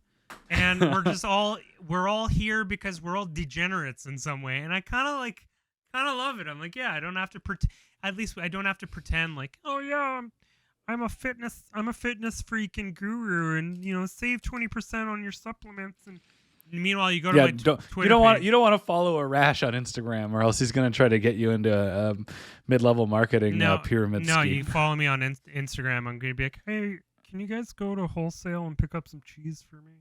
And we're all here because we're all degenerates in some way. And I kind of love it. I'm like, yeah, I don't have to at least I don't have to pretend like, oh yeah, I'm a fitness freak and guru, and save 20% on your supplements. And meanwhile, you go to my Twitter. You don't want to follow Arash on Instagram, or else he's going to try to get you into a mid-level marketing pyramid scheme. No, you follow me on Instagram. I'm going to be like, hey, can you guys go to wholesale and pick up some cheese for me?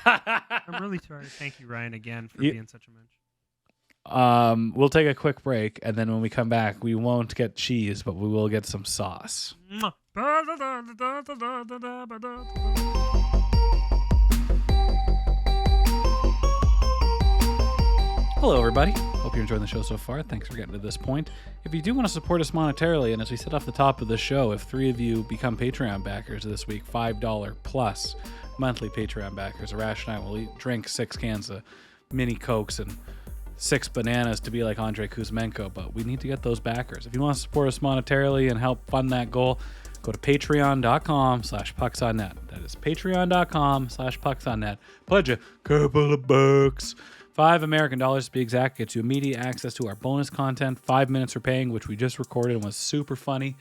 I'm really sorry. Thank you, Ryan, again for being such a mensch. We'll take a quick break, and then when we come back, we won't get cheese, but we will get some sauce. Hello, everybody. Hope you're enjoying the show so far. Thanks for getting to this point. If you do want to support us monetarily, and as we said off the top of the show, if 3 of you become Patreon backers this week, $5 plus monthly Patreon backers, Arash and I will drink 6 cans of mini Cokes and 6 bananas to be like Andrei Kuzmenko, but we need to get those backers. If you want to support us monetarily and help fund that goal, go to patreon.com/pucksonnet. That is patreon.com/pucksonnet. Pledge a couple of bucks. $5 American to be exact gets you immediate access to our bonus content. 5 minutes for paying, which we just recorded and was super funny.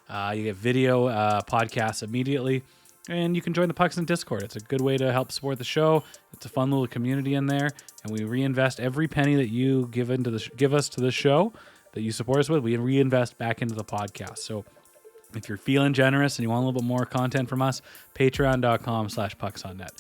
You get video podcasts immediately, and you can join the Pucks in Discord. It's a good way to help support the show. It's a fun little community in there, and we reinvest every penny that you give us to the show that you support us with. We reinvest back into the podcast. So if you're feeling generous and you want a little bit more content from us, patreon.com/pucksonnet.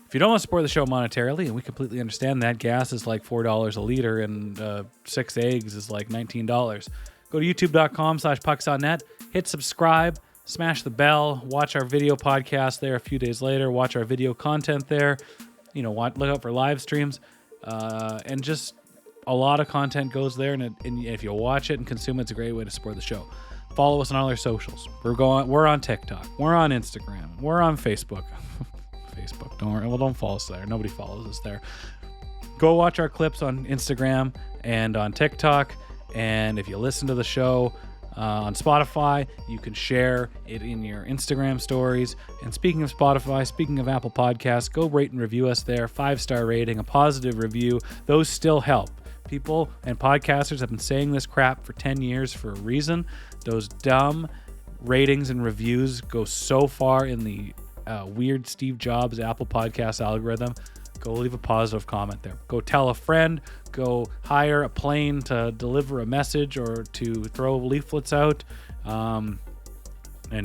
If you don't want to support the show monetarily, and we completely understand that, gas is like $4 a liter and 6 eggs is like $19. Go to youtube.com/pucksonnet, hit subscribe, smash the bell, watch our video podcast there a few days later, watch our video content there, look out for live streams, and just a lot of content goes there, and if you watch it and consume it, it's a great way to support the show. Follow us on all our socials. We're on TikTok, we're on Instagram, we're on Facebook. Don't follow us there. Nobody follows us there. Go watch our clips on Instagram and on TikTok. And if you listen to the show on Spotify, you can share it in your Instagram stories. And speaking of Spotify, speaking of Apple Podcasts, go rate and review us there. 5-star rating, a positive review. Those still help. People and podcasters have been saying this crap for 10 years for a reason. Those dumb ratings and reviews go so far in the weird Steve Jobs Apple Podcast algorithm. Go leave a positive comment there. Go tell a friend. Go hire a plane to deliver a message or to throw leaflets out, and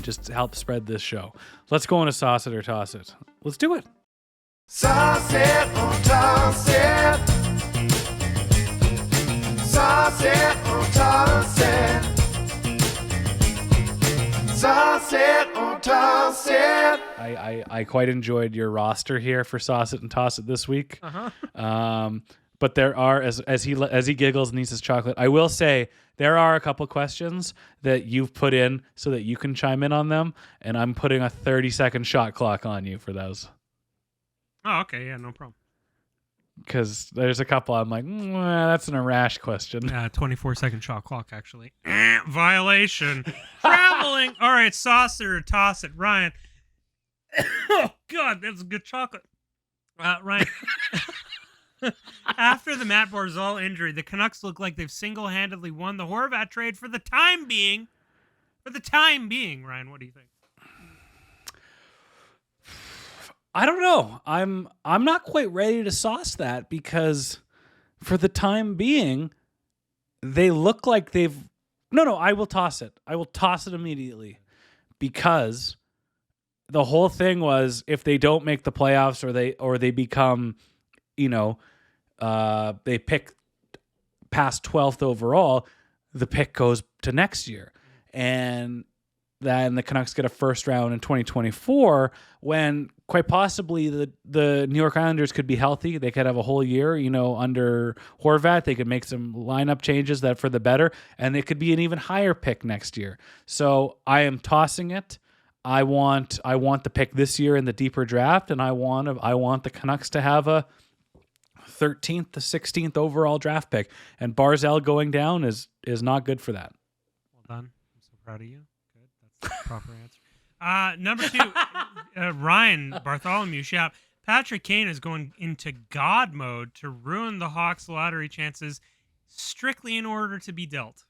just help spread this show. Let's go into Sauce It or Toss It. Let's do it. Sauce it or toss it. Sauce it or toss it. Sauce it or toss it. I quite enjoyed your roster here for Sauce It and Toss It this week. But there are, as he giggles and eats his chocolate, I will say there are a couple questions that you've put in so that you can chime in on them, and I'm putting a 30-second shot clock on you for those. Oh, okay, yeah, no problem. Because there's a couple I'm like, that's an Arash question. 24-second shot clock, actually. Violation. Traveling. All right, Sauce It or Toss It. Ryan. Oh, God, that's good chocolate. Ryan. After the Matt Barzal injury, the Canucks look like they've single-handedly won the Horvat trade for the time being. Ryan, what do you think? I don't know. I'm not quite ready to sauce that because for the time being, they look like they've... No, I will toss it. I will toss it immediately because the whole thing was if they don't make the playoffs or they become, they pick past 12th overall, the pick goes to next year. And then the Canucks get a first round in 2024 when quite possibly the New York Islanders could be healthy. They could have a whole year, under Horvat. They could make some lineup changes that for the better, and it could be an even higher pick next year. So I am tossing it. I want the pick this year in the deeper draft, and I want the Canucks to have a 13th to 16th overall draft pick. And Barzal going down is not good for that. Well done. I'm so proud of you. That's the proper answer. Number 2, Ryan Bartholomew shout. Patrick Kane is going into God mode to ruin the Hawks' lottery chances strictly in order to be dealt.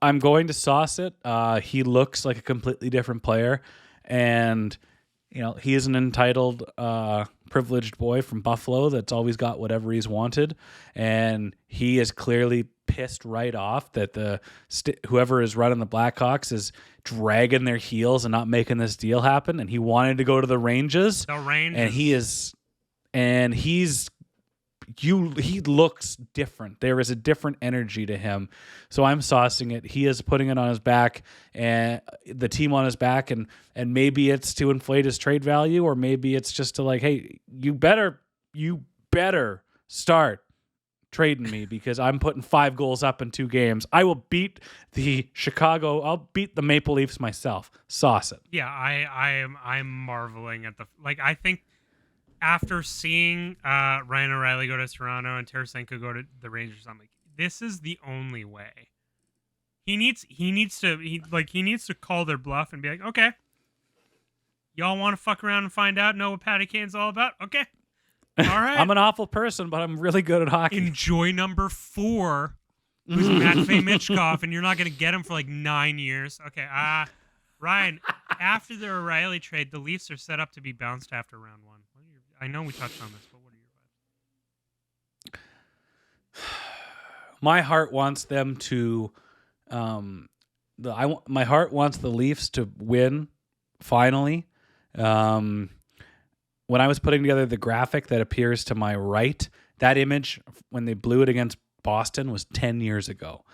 I'm going to sauce it. He looks like a completely different player. And, he is an entitled, privileged boy from Buffalo that's always got whatever he's wanted. And he has clearly pissed right off that whoever is running the Blackhawks is dragging their heels and not making this deal happen. And he wanted to go to the Rangers. And he looks different. There is a different energy to him. So I'm saucing it. He is putting it on his back, and the team on his back, and maybe it's to inflate his trade value, or maybe it's just to like, hey, you better start trading me because I'm putting 5 goals up in 2 games. I will beat I'll beat the Maple Leafs myself. Sauce it. Yeah, I'm marveling at I think after seeing Ryan O'Reilly go to Toronto and Tarasenko go to the Rangers, I'm like, this is the only way. He needs to call their bluff and be like, okay, y'all want to fuck around and find out, know what Patty Kane's all about? Okay. All right. I'm an awful person, but I'm really good at hockey. Enjoy number 4, who's Matvei Michkov, and you're not going to get him for 9 years. Okay. Ryan, after the O'Reilly trade, the Leafs are set up to be bounced after round 1. I know we touched on this, but what are your vibes? My heart wants them to, my heart wants the Leafs to win finally. When I was putting together the graphic that appears to my right, that image when they blew it against Boston was 10 years ago.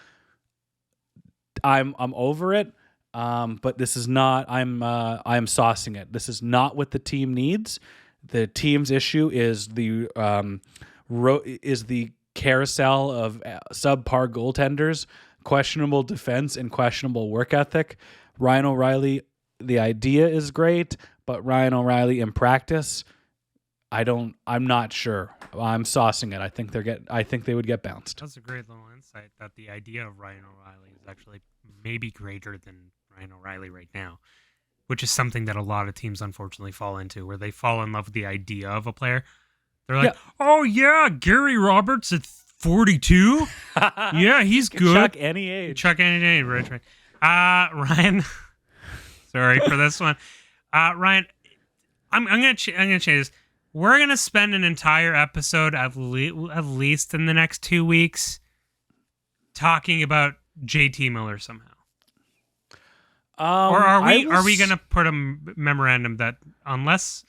I'm over it. But this is not. I'm saucing it. This is not what the team needs. The team's issue is the carousel of subpar goaltenders, questionable defense, and questionable work ethic. Ryan O'Reilly, the idea is great, but Ryan O'Reilly in practice, I'm not sure. I'm saucing it. I think they would get bounced. That's a great little insight that the idea of Ryan O'Reilly is actually maybe greater than Ryan O'Reilly right now, which is something that a lot of teams unfortunately fall into, where they fall in love with the idea of a player. They're like, oh yeah, Gary Roberts at 42? Yeah, he's good. Chuck any age. Right. Ryan, sorry for this one. Ryan, I'm gonna change this. We're gonna spend an entire episode at least in the next 2 weeks talking about JT Miller somehow. Or are we going to put a memorandum that unless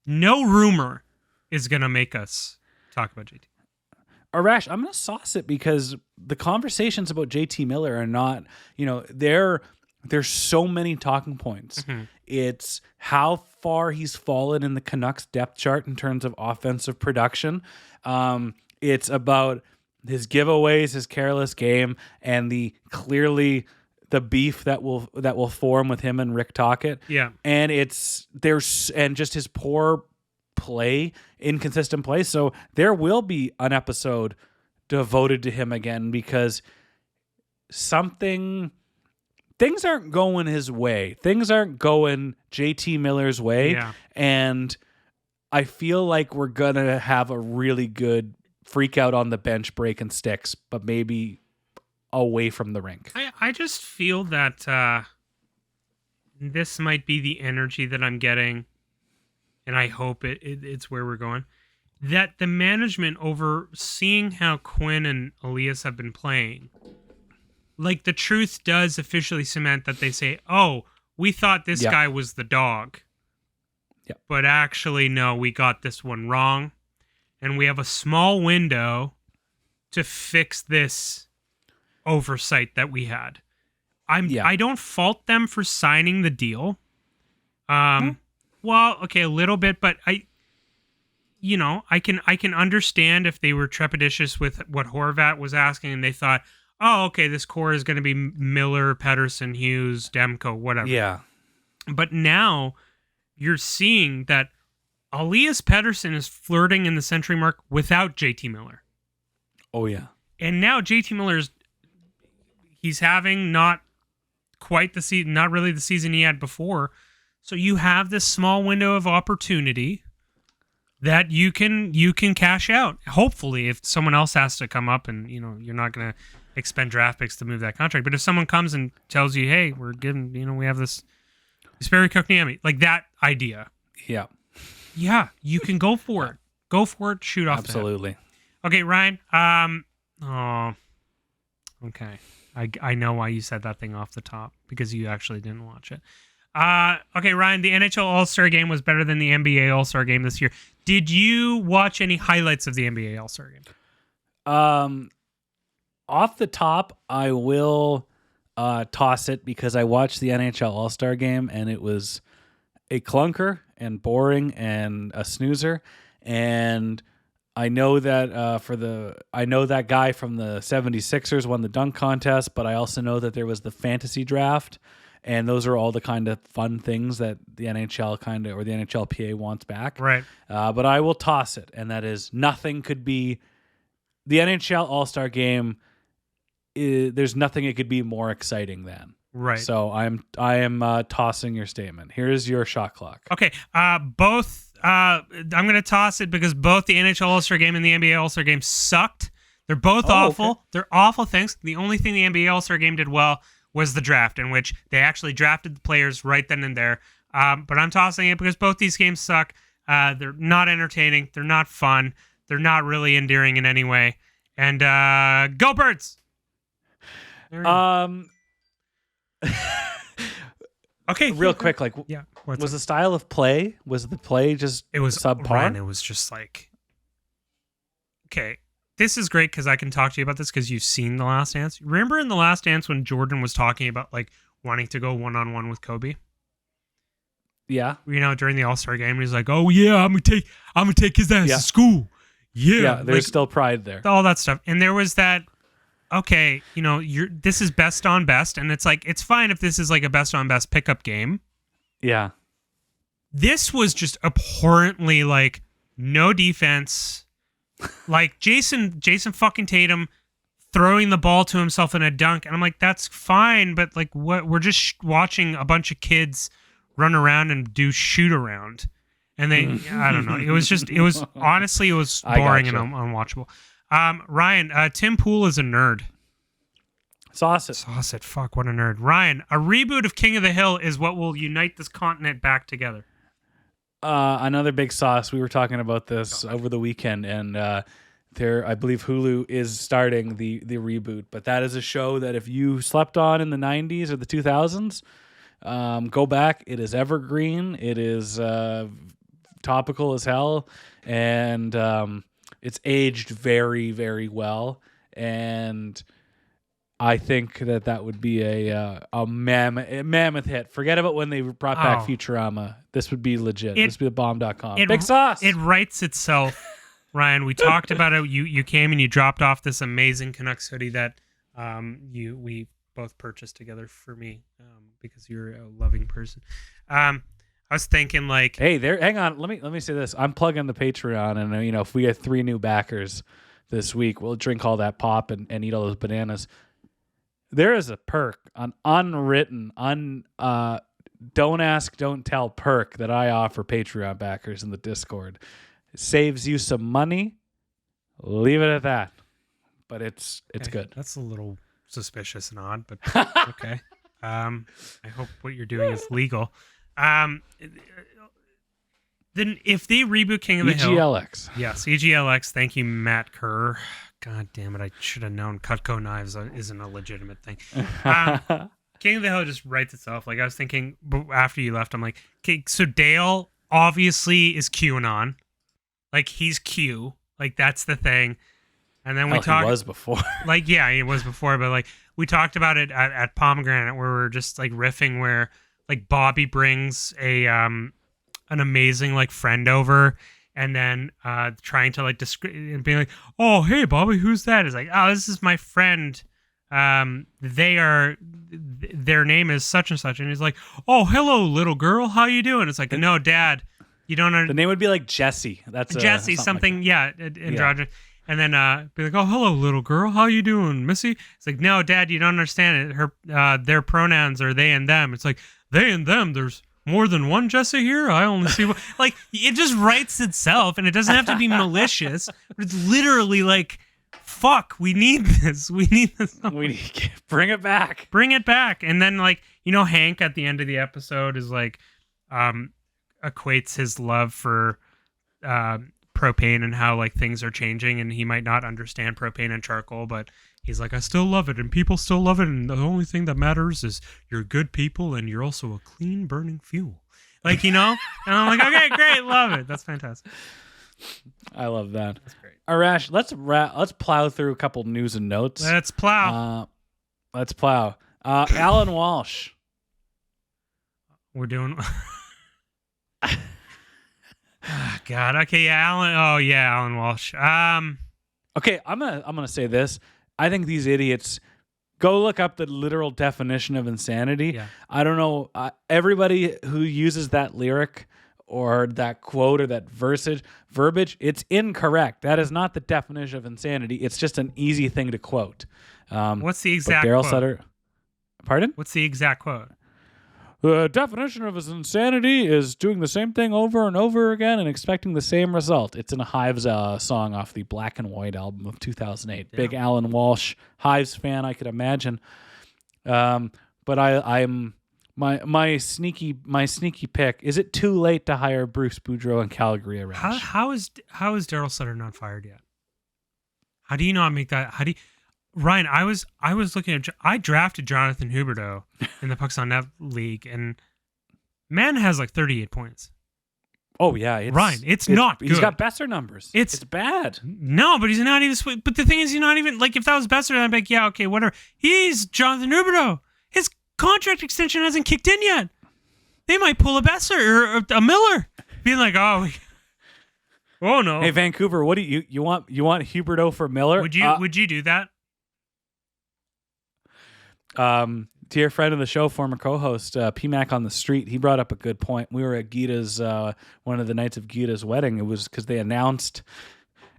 no rumor is going to make us talk about JT? Arash, I'm going to sauce it because the conversations about JT Miller are not, there's so many talking points. Mm-hmm. It's how far he's fallen in the Canucks depth chart in terms of offensive production. It's about his giveaways, his careless game, and the beef that will form with him and Rick Tocchet. Yeah. And just his poor play, inconsistent play. So there will be an episode devoted to him again because things aren't going his way. Things aren't going JT Miller's way. Yeah. And I feel like we're going to have a really good freak out on the bench breaking sticks, but maybe away from the rink. I just feel that this might be the energy that I'm getting, and I hope it's where we're going. That the management, over seeing how Quinn and Elias have been playing, like the truth does officially cement that they say, oh, we thought this guy was the dog. Yeah. But actually, no, we got this one wrong. And we have a small window to fix this oversight that we had. I don't fault them for signing the deal. Well, okay, a little bit, but I can understand if they were trepidatious with what Horvat was asking and they thought, oh, okay, this core is going to be Miller, Pettersson, Hughes, Demko, whatever. Yeah. But now you're seeing that Elias Pettersson is flirting in the century mark without JT Miller. Oh, yeah. And now JT Miller's he's having not quite the season, not really the season he had before. So you have this small window of opportunity that you can cash out. Hopefully, if someone else has to come up and you're not going to expend draft picks to move that contract. But if someone comes and tells you, hey, we're giving, we have this Sperry Kokniemi, like that idea. Yeah. Yeah, you can go for it. Go for it. Shoot off. Absolutely. Okay, Ryan. Okay. I know why you said that thing off the top, because you actually didn't watch it. Okay, Ryan, the NHL All-Star Game was better than the NBA All-Star Game this year. Did you watch any highlights of the NBA All-Star Game? Off the top, I will toss it because I watched the NHL All-Star Game and it was a clunker and boring and a snoozer. And I know that I know that guy from the 76ers won the dunk contest, but I also know that there was the fantasy draft, and those are all the kind of fun things that the NHL or the NHLPA wants back. Right. But I will toss it, and that is nothing could be the NHL All-Star Game. There's nothing it could be more exciting than. Right. So I am tossing your statement. Here's your shot clock. Okay. Both. I'm going to toss it because both the NHL All-Star Game and the NBA All-Star Game sucked. They're both awful. Okay. They're awful things. The only thing the NBA All-Star Game did well was the draft, in which they actually drafted the players right then and there. But I'm tossing it because both these games suck. They're not entertaining. They're not fun. They're not really endearing in any way. And go Birds! Okay, real quick, yeah. Was the style of play? Was the play just subpar? Ryan, it was just like, okay, this is great because I can talk to you about this because you've seen The Last Dance. Remember in The Last Dance when Jordan was talking about like wanting to go 1-on-1 with Kobe? Yeah, during the All-Star Game, he's like, "Oh yeah, I'm gonna take his ass to school." Yeah, there's still pride there. All that stuff, and there was that. Okay, this is best on best, and it's like, it's fine if this is like a best on best pickup game. Yeah. This was just abhorrently like no defense. Like Jason fucking Tatum throwing the ball to himself in a dunk, and I'm like, that's fine, but like, what? We're just watching a bunch of kids run around and do shoot around, and I don't know. It was honestly boring and unwatchable. Ryan, Tim Pool is a nerd. Sauce it. Fuck, what a nerd. Ryan, a reboot of King of the Hill is what will unite this continent back together. Another big sauce. We were talking about this over the weekend, and I believe Hulu is starting the reboot. But that is a show that if you slept on in the 90s or the 2000s, go back. It is evergreen. It is topical as hell, and it's aged very, very well, and I think that would be a mammoth hit. Forget about when they brought back Futurama. This would be legit. This would be the bomb.com. Big sauce. It writes itself. Ryan, we talked about it. You came and you dropped off this amazing Canucks hoodie that we both purchased together for me because you're a loving person. I was thinking like, hey, hang on. Let me say this. I'm plugging the Patreon, and if we get 3 new backers this week, we'll drink all that pop and eat all those bananas. There is a perk, an unwritten, don't ask, don't tell perk that I offer Patreon backers in the Discord. It saves you some money. Leave it at that. But it's good. That's a little suspicious and odd, but okay. I hope what you're doing is legal. Then if they reboot King of the Hill, EGLX. Yes, EGLX. Thank you, Matt Kerr. God damn it, I should have known Cutco knives isn't a legitimate thing. King of the Hill just writes itself. Like I was thinking after you left, I'm like, okay, so Dale obviously is QAnon. Like he's Q. Like that's the thing. And then we talked. He was before. Like yeah, he was before, but like we talked about it at Pomegranate where we're just like riffing where. Like Bobby brings an amazing like friend over, and then trying to like and being like, "Oh, hey, Bobby, who's that?" Is like, "Oh, this is my friend. Their name is such and such," and he's like, "Oh, hello, little girl, how you doing?" It's like, "No, Dad, you don't." The name would be like Jesse. That's Jesse, something like androgynous. And then be like, "Oh, hello, little girl, how you doing, Missy?" It's like, "No, Dad, you don't understand it. Their pronouns are they and them." It's like. They and them, there's more than one Jesse here? I only see one. Like, it just writes itself, and it doesn't have to be malicious. But it's literally like, fuck, we need this. We need this. Bring it back. Bring it back. And then, like, Hank at the end of the episode is like, equates his love for propane and how, like, things are changing, and he might not understand propane and charcoal, but He's like, I still love it, and people still love it, and the only thing that matters is you're good people, and you're also a clean burning fuel. Like, you know? And I'm like, okay, great, love it. That's fantastic. I love that. That's great. Arash, let's plow through a couple news and notes. Let's plow. Allan Walsh. We're doing... God, okay, yeah, Allan. Oh, yeah, Allan Walsh. Okay, I'm gonna say this. I think these idiots go look up the literal definition of insanity. Yeah. I don't know. Everybody who uses that lyric or that quote or that verbiage, it's incorrect. That is not the definition of insanity. It's just an easy thing to quote. What's the exact Daryl quote? Sutter. Pardon? What's the exact quote? The definition of insanity is doing the same thing over and over again and expecting the same result. It's in a Hives song off the Black and White album of 2008. Yeah. Big Allan Walsh Hives fan, I could imagine. But I'm my sneaky pick. Is it too late to hire Bruce Boudreau in Calgary? How is Daryl Sutter not fired yet? How do you not make that? Ryan, I was looking at. I drafted Jonathan Huberdeau in the Pucks on Net League, and man has like 38 points. Oh yeah, Ryan, it's not good. He's got Besser numbers. It's bad. No, but he's not even. But the thing is, he's not even like if that was Besser, I'd be like, yeah, okay, whatever. He's Jonathan Huberdeau. His contract extension hasn't kicked in yet. They might pull a Besser or a Miller, being like, oh no. Hey Vancouver, what do you want? You want Huberdeau for Miller? Would you do that? Dear friend of the show, former co-host, PMac on the Street, he brought up a good point. We were at Gita's, one of the nights of Gita's wedding. It was because they announced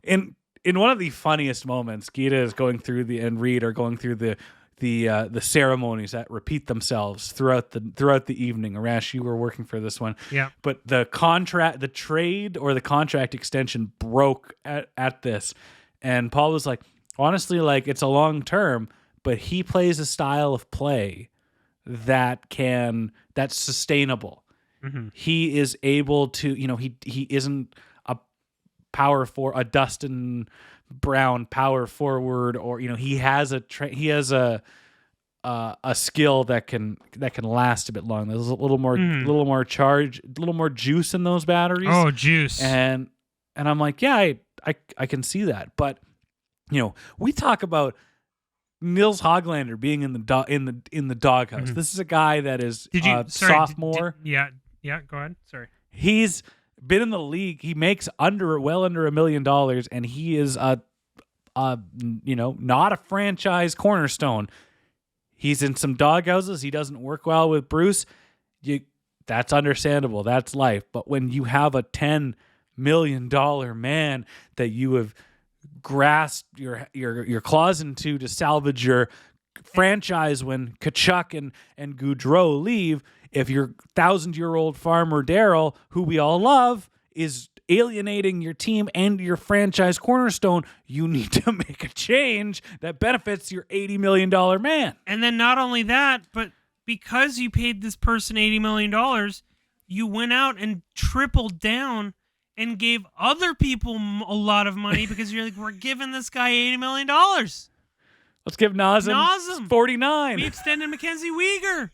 in one of the funniest moments, Gita is going through and Reed are going through the ceremonies that repeat themselves throughout the evening. Arash, you were working for this one. Yeah. But the trade or the contract extension broke at this. And Paul was like, honestly, like it's a long term, but he plays a style of play that's sustainable. Mm-hmm. He is able to, he isn't a Dustin Brown power forward, or he has a skill that can last a bit long. There's a little more charge, a little more juice in those batteries. Oh, juice. And I'm like, yeah, I can see that, but we talk about Nils Hoglander being in the doghouse. Mm-hmm. This is a guy that is sophomore. Yeah, go ahead. Sorry. He's been in the league. He makes well under $1 million, and he is not a franchise cornerstone. He's in some doghouses. He doesn't work well with Bruce. That's understandable. That's life. But when you have a $10 million man that you have grasped your claws into to salvage your franchise when Kachuk and Goudreau leave, if your 1,000-year-old farmer Daryl, who we all love, is alienating your team and your franchise cornerstone, you need to make a change that benefits your $80 million man. And then not only that, but because you paid this person $80 million, you went out and tripled down and gave other people a lot of money because you're like, we're giving this guy $80 million. Let's give Nazem 49. We extended Mackenzie Weegar.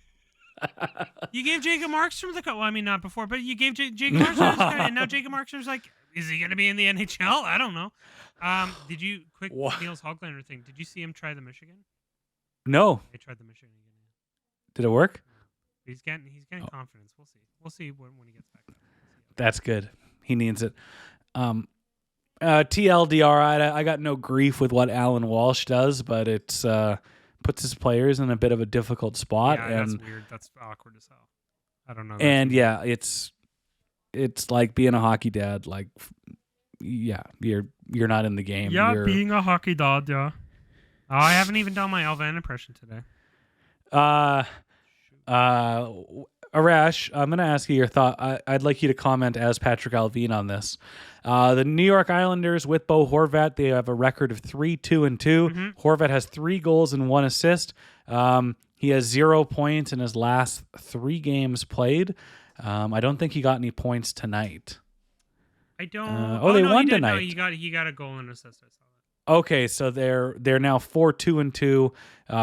You gave Jacob Markstrom not before, but you gave Jacob Markstrom and now Jacob Markstrom's like, is he going to be in the NHL? I don't know. Did you, Niels Hoglander thing, did you see him try the Michigan? No. They tried the Michigan again. Did it work? He's getting confidence. We'll see when he gets back. That's good. He needs it. TLDR, I got no grief with what Allan Walsh does, but it's puts his players in a bit of a difficult spot. Yeah, and that's weird. That's awkward as hell. I don't know. And yeah, it's like being a hockey dad. Like, yeah, you're not in the game. Yeah, being a hockey dad. Yeah. Oh, I haven't even done my Elvan impression today. Arash, I'm going to ask you your thought. I'd like you to comment as Patrick Alvin on this. The New York Islanders with Bo Horvat, they have a record of 3-2-2. Mm-hmm. Horvat has 3 goals and 1 assist. He has 0 points in his last 3 games played. I don't think he got any points tonight. I don't. They won tonight. No, he got a goal and assist. I saw Okay, so they're now 4-2-2.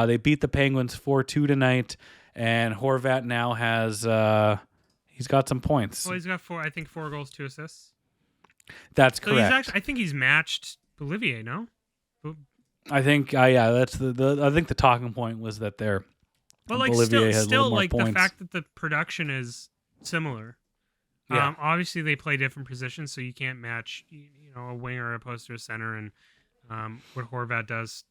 They beat the Penguins 4-2 tonight, and Horvat now has he's got some points. Well, he's got 4 goals, 2 assists. That's So correct. I think he's matched Olivier, no? I think that's I think the talking point was that they're But like Olivier has a still little more like points. the fact that the production is similar. Yeah. Obviously they play different positions, so you can't match a winger opposed to a center and what Horvat does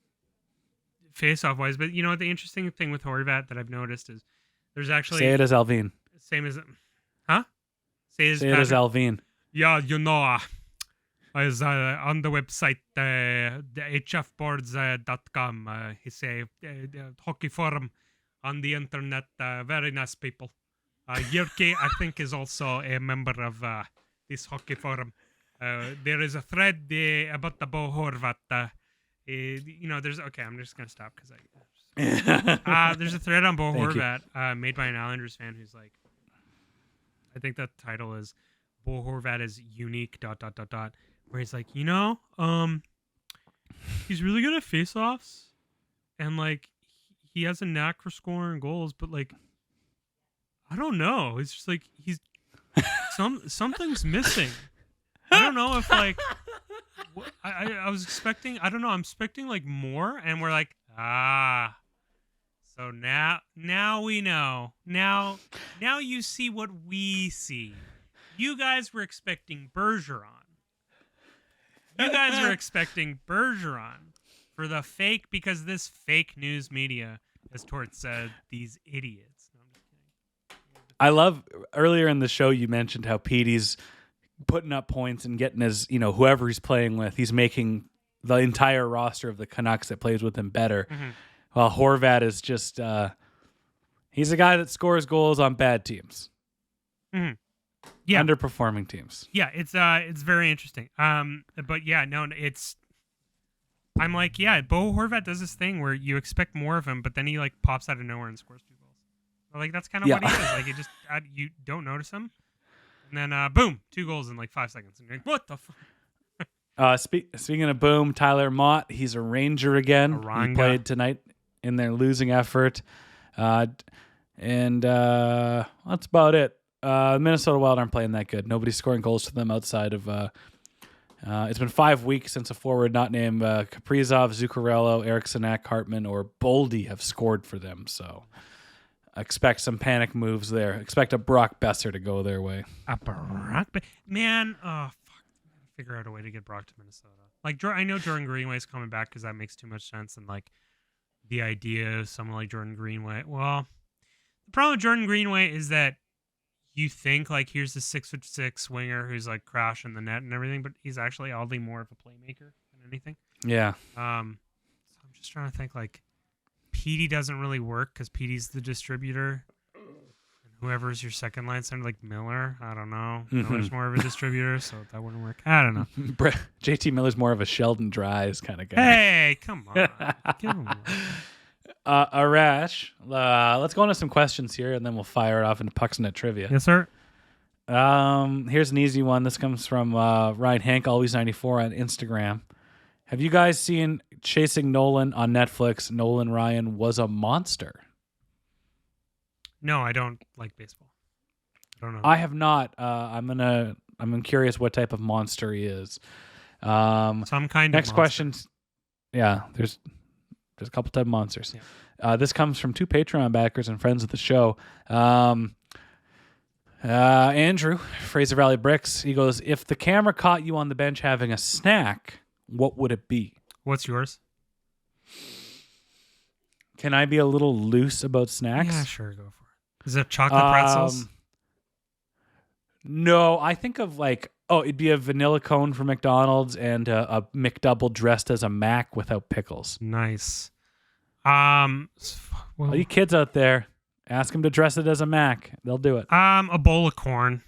face-off wise. But the interesting thing with Horvat that I've noticed is there's actually say it as Alvin. same as huh? Say it as Alvin. Yeah, as on the website the hfboards.com he say hockey forum on the internet, very nice people. Yerke, I think, is also a member of this hockey forum. There is a thread about the Bo Horvat. There's okay. I'm just gonna stop because there's a thread on Bo Horvat made by an Islanders fan who's like, I think the title is Bo Horvat is unique. ... Where he's like, he's really good at faceoffs, and like he has a knack for scoring goals, but like I don't know. It's just like he's something's missing. I don't know if like I was expecting. I don't know. I'm expecting like more, and we're like So now we know. Now you see what we see. You guys were expecting Bergeron. You guys were expecting Bergeron for the fake because this fake news media has towards these idiots. No, I'm just kidding. I love earlier in the show you mentioned how Petey's putting up points and getting his, whoever he's playing with, he's making the entire roster of the Canucks that plays with him better. Mm-hmm. While Horvat is just, he's a guy that scores goals on bad teams. Mm-hmm. Yeah. Underperforming teams. Yeah, it's very interesting. But yeah, no, I'm like, yeah, Bo Horvat does this thing where you expect more of him, but then he like pops out of nowhere and scores 2 goals. So, like that's kind of what he is. Like you just you don't notice him, and then boom, 2 goals in like 5 seconds. And you're like, what the fuck? Speaking of boom, Tyler Mott, he's a Ranger again. He played tonight in their losing effort, and that's about it. Minnesota Wild aren't playing that good. Nobody's scoring goals to them outside of. It's been 5 weeks since a forward not named Kaprizov, Zuccarello, Eriksson, Hartman, or Boldy have scored for them. So expect some panic moves there. Expect a Brock Besser to go their way. A Brock, man. Oh fuck! Figure out a way to get Brock to Minnesota. Like I know Jordan Greenway's coming back because that makes too much sense, and like the idea of someone like Jordan Greenway. Well, the problem with Jordan Greenway is that. You think like here's the 6'6" winger who's like crashing the net and everything, but he's actually oddly more of a playmaker than anything. Yeah. So I'm just trying to think like Petey doesn't really work because Petey's the distributor, and whoever's your second line center like Miller. I don't know. Miller's more of a distributor, so that wouldn't work. I don't know. JT Miller's more of a Sheldon Dries kind of guy. Hey, come on, give him one. Arash, let's go into some questions here, and then we'll fire it off into Pucks Net Trivia. Yes, sir. Here's an easy one. This comes from Ryan Hank, always 94 on Instagram. Have you guys seen Chasing Nolan on Netflix? Nolan Ryan was a monster. No, I don't like baseball. I don't know. I have not. I'm curious what type of monster he is. Some kind of next question. Yeah, there's a couple type of monsters. Yeah. This comes from 2 Patreon backers and friends of the show. Andrew, Fraser Valley Bricks, he goes, if the camera caught you on the bench having a snack, what would it be? What's yours? Can I be a little loose about snacks? Yeah, sure, go for it. Is it chocolate pretzels? No, I think of it'd be a vanilla cone from McDonald's and a McDouble dressed as a Mac without pickles. Nice. All you kids out there, ask them to dress it as a Mac. They'll do it. A bowl of corn.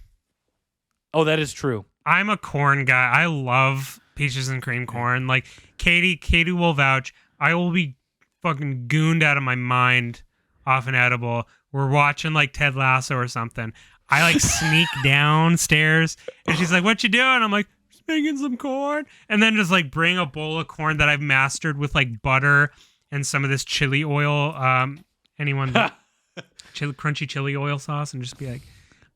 Oh, that is true. I'm a corn guy. I love peaches and cream corn. Like Katie will vouch. I will be fucking gooned out of my mind off an edible. We're watching like Ted Lasso or something. I like sneak downstairs and she's like, what you doing? I'm like, making some corn, and then just like bring a bowl of corn that I've mastered with like butter and some of this chili oil. Crunchy chili oil sauce, and just be like,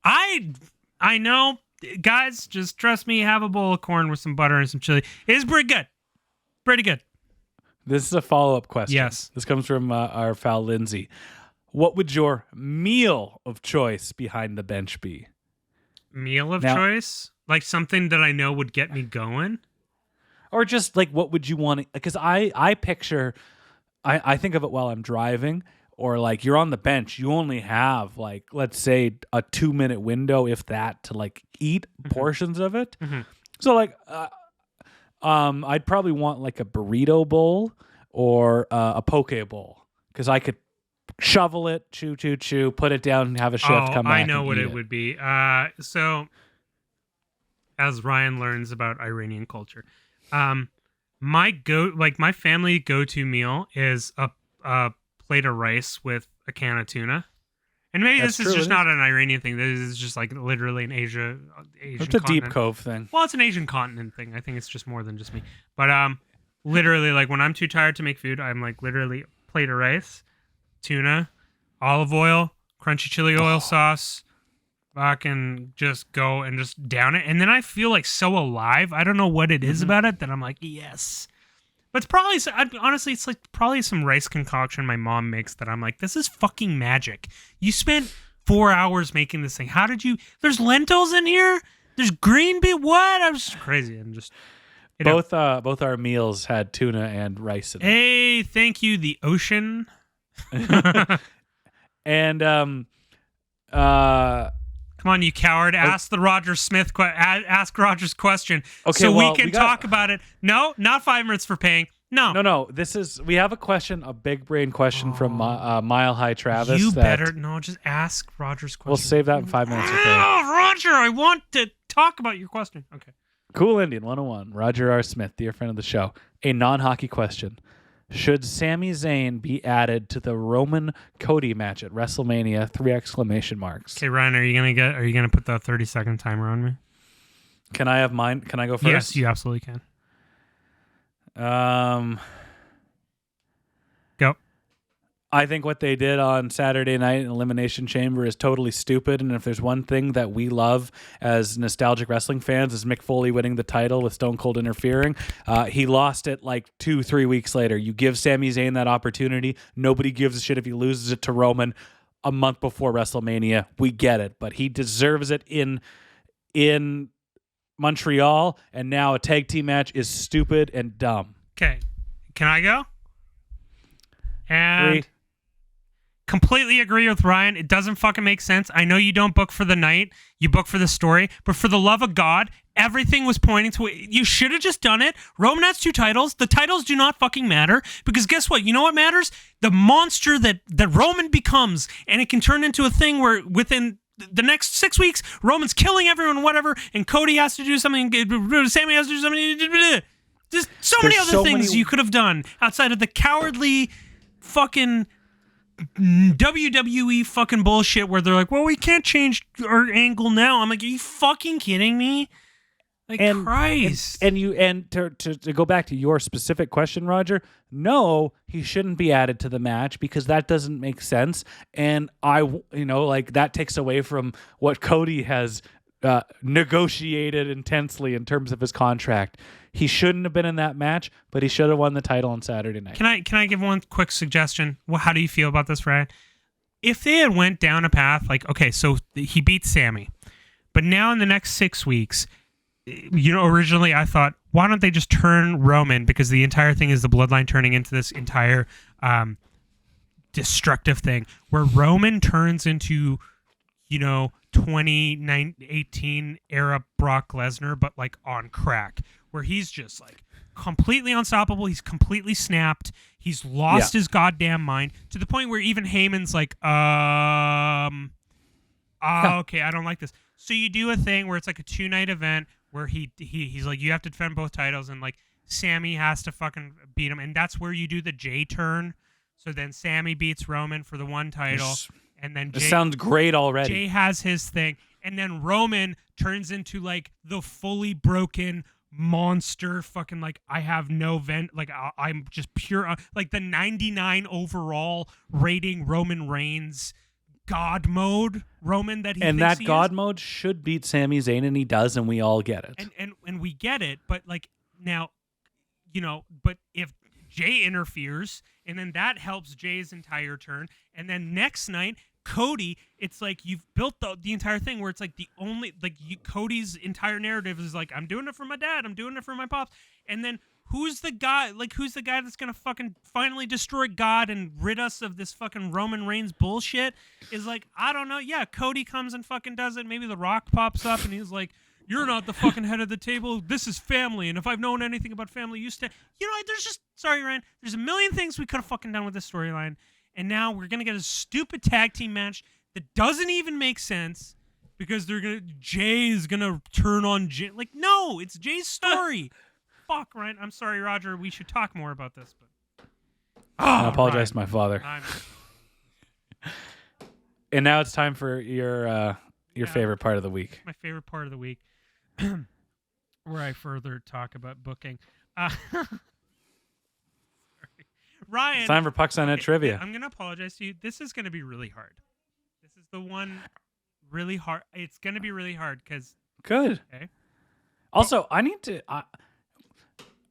I know, guys, just trust me. Have a bowl of corn with some butter and some chili. It's pretty good. Pretty good. This is a follow-up question. Yes. This comes from our pal Lindsay. What would your meal of choice behind the bench be? Meal of choice? Like something that I know would get me going? Or just like, what would you want? Because I picture, I think of it while I'm driving, or like you're on the bench. You only have like, let's say a 2-minute window, if that, to like eat portions of it. Mm-hmm. So like, I'd probably want like a burrito bowl or a poke bowl, because I could shovel it, chew, put it down, and have a chef come back. I know what it would be. So, as Ryan learns about Iranian culture, my family go-to meal is a plate of rice with a can of tuna. And maybe this is just not an Iranian thing. This is just like literally an Asian. It's a deep cove thing. Well, it's an Asian continent thing. I think it's just more than just me. But literally, like when I'm too tired to make food, I'm like literally plate of rice, tuna, olive oil, crunchy chili oil sauce. Fucking just go and just down it, and then I feel like so alive. I don't know what it is about it that I'm like, yes. But it's probably, honestly, it's like probably some rice concoction my mom makes that I'm like, this is fucking magic. You spent 4 hours making this thing. How did you? There's lentils in here. There's green bean. What? I'm just crazy and just. Both our meals had tuna and rice in it. Hey, thank you, the ocean. And come on, you coward! Ask the Roger Smith. Ask Roger's question, okay, so we can talk about it. No, not 5 minutes for paying. No. We have a question, a big brain question from Mile High Travis. You better just ask Roger's question. We'll save that in 5 minutes. Okay. Oh, Roger, I want to talk about your question. Okay. Cool Indian 101. Roger R. Smith, dear friend of the show. A non-hockey question. Should Sami Zayn be added to the Roman Cody match at WrestleMania? 3 exclamation marks. Okay, Ryan, are you gonna put the 30-second timer on me? Can I have mine? Can I go first? Yes, you absolutely can. Go. I think what they did on Saturday night in Elimination Chamber is totally stupid. And if there's one thing that we love as nostalgic wrestling fans is Mick Foley winning the title with Stone Cold interfering. He lost it like 2-3 weeks later. You give Sami Zayn that opportunity. Nobody gives a shit if he loses it to Roman a month before WrestleMania. We get it. But he deserves it in Montreal. And now a tag team match is stupid and dumb. Okay. Can I go? And... 3. Completely agree with Ryan. It doesn't fucking make sense. I know you don't book for the night. You book for the story. But for the love of God, everything was pointing to it. You should have just done it. Roman has 2 titles. The titles do not fucking matter. Because guess what? You know what matters? The monster that Roman becomes. And it can turn into a thing where within the next 6 weeks, Roman's killing everyone, whatever. And Cody has to do something. Sammy has to do something. Just many other things you could have done outside of the cowardly fucking WWE fucking bullshit where they're like, well, we can't change our angle now. I'm like, are you fucking kidding me? Like, Christ. And to go back to your specific question, Roger, no, he shouldn't be added to the match because that doesn't make sense. And that takes away from what Cody has negotiated intensely in terms of his contract. He shouldn't have been in that match, but he should have won the title on Saturday night. Can I give one quick suggestion? Well, how do you feel about this, Ryan? If they had went down a path like, okay, so he beat Sammy, but now in the next 6 weeks, originally I thought, why don't they just turn Roman, because the entire thing is the bloodline turning into this entire destructive thing where Roman turns into 2018 era Brock Lesnar, but like on crack, where he's just like completely unstoppable. He's completely snapped. He's lost his goddamn mind to the point where even Heyman's like, okay, I don't like this. So you do a thing where it's like a 2-night event where he's like, you have to defend both titles, and like Sammy has to fucking beat him, and that's where you do the J turn. So then Sammy beats Roman for the 1 title. And then Jay, sounds great already. Jay has his thing, and then Roman turns into like the fully broken, monster fucking like I have no vent, like I'm just pure like the 99 overall rating Roman Reigns God mode Roman that he and thinks that he God is. mode should beat Sami Zayn, and he does, and we all get it. And we get it, but like now, but if Jay interferes, and then that helps Jay's entire turn, and then next night Cody, it's like you've built the entire thing where it's like the only like Cody's entire narrative is like I'm doing it for my dad, I'm doing it for my pops, and then who's the guy that's gonna fucking finally destroy God and rid us of this fucking Roman Reigns bullshit? Is like I don't know. Yeah, Cody comes and fucking does it. Maybe The Rock pops up and he's like, "You're not the fucking head of the table. This is family, and if I've known anything about family, you stay." There's just sorry, Ryan. There's a million things we could have fucking done with this storyline. And now we're gonna get a stupid tag team match that doesn't even make sense because Jay is gonna turn on Jay. Like, no, it's Jay's story. Fuck, Ryan. I'm sorry, Roger. We should talk more about this. But I apologize to my father. I'm... And now it's time for your favorite part of the week. My favorite part of the week, where I further talk about booking. Ryan, It's time for Pucks on Net trivia. I'm going to apologize to you. This is going to be really hard. This is the one really hard. It's going to be really hard because... Good. Okay. Also, I need to...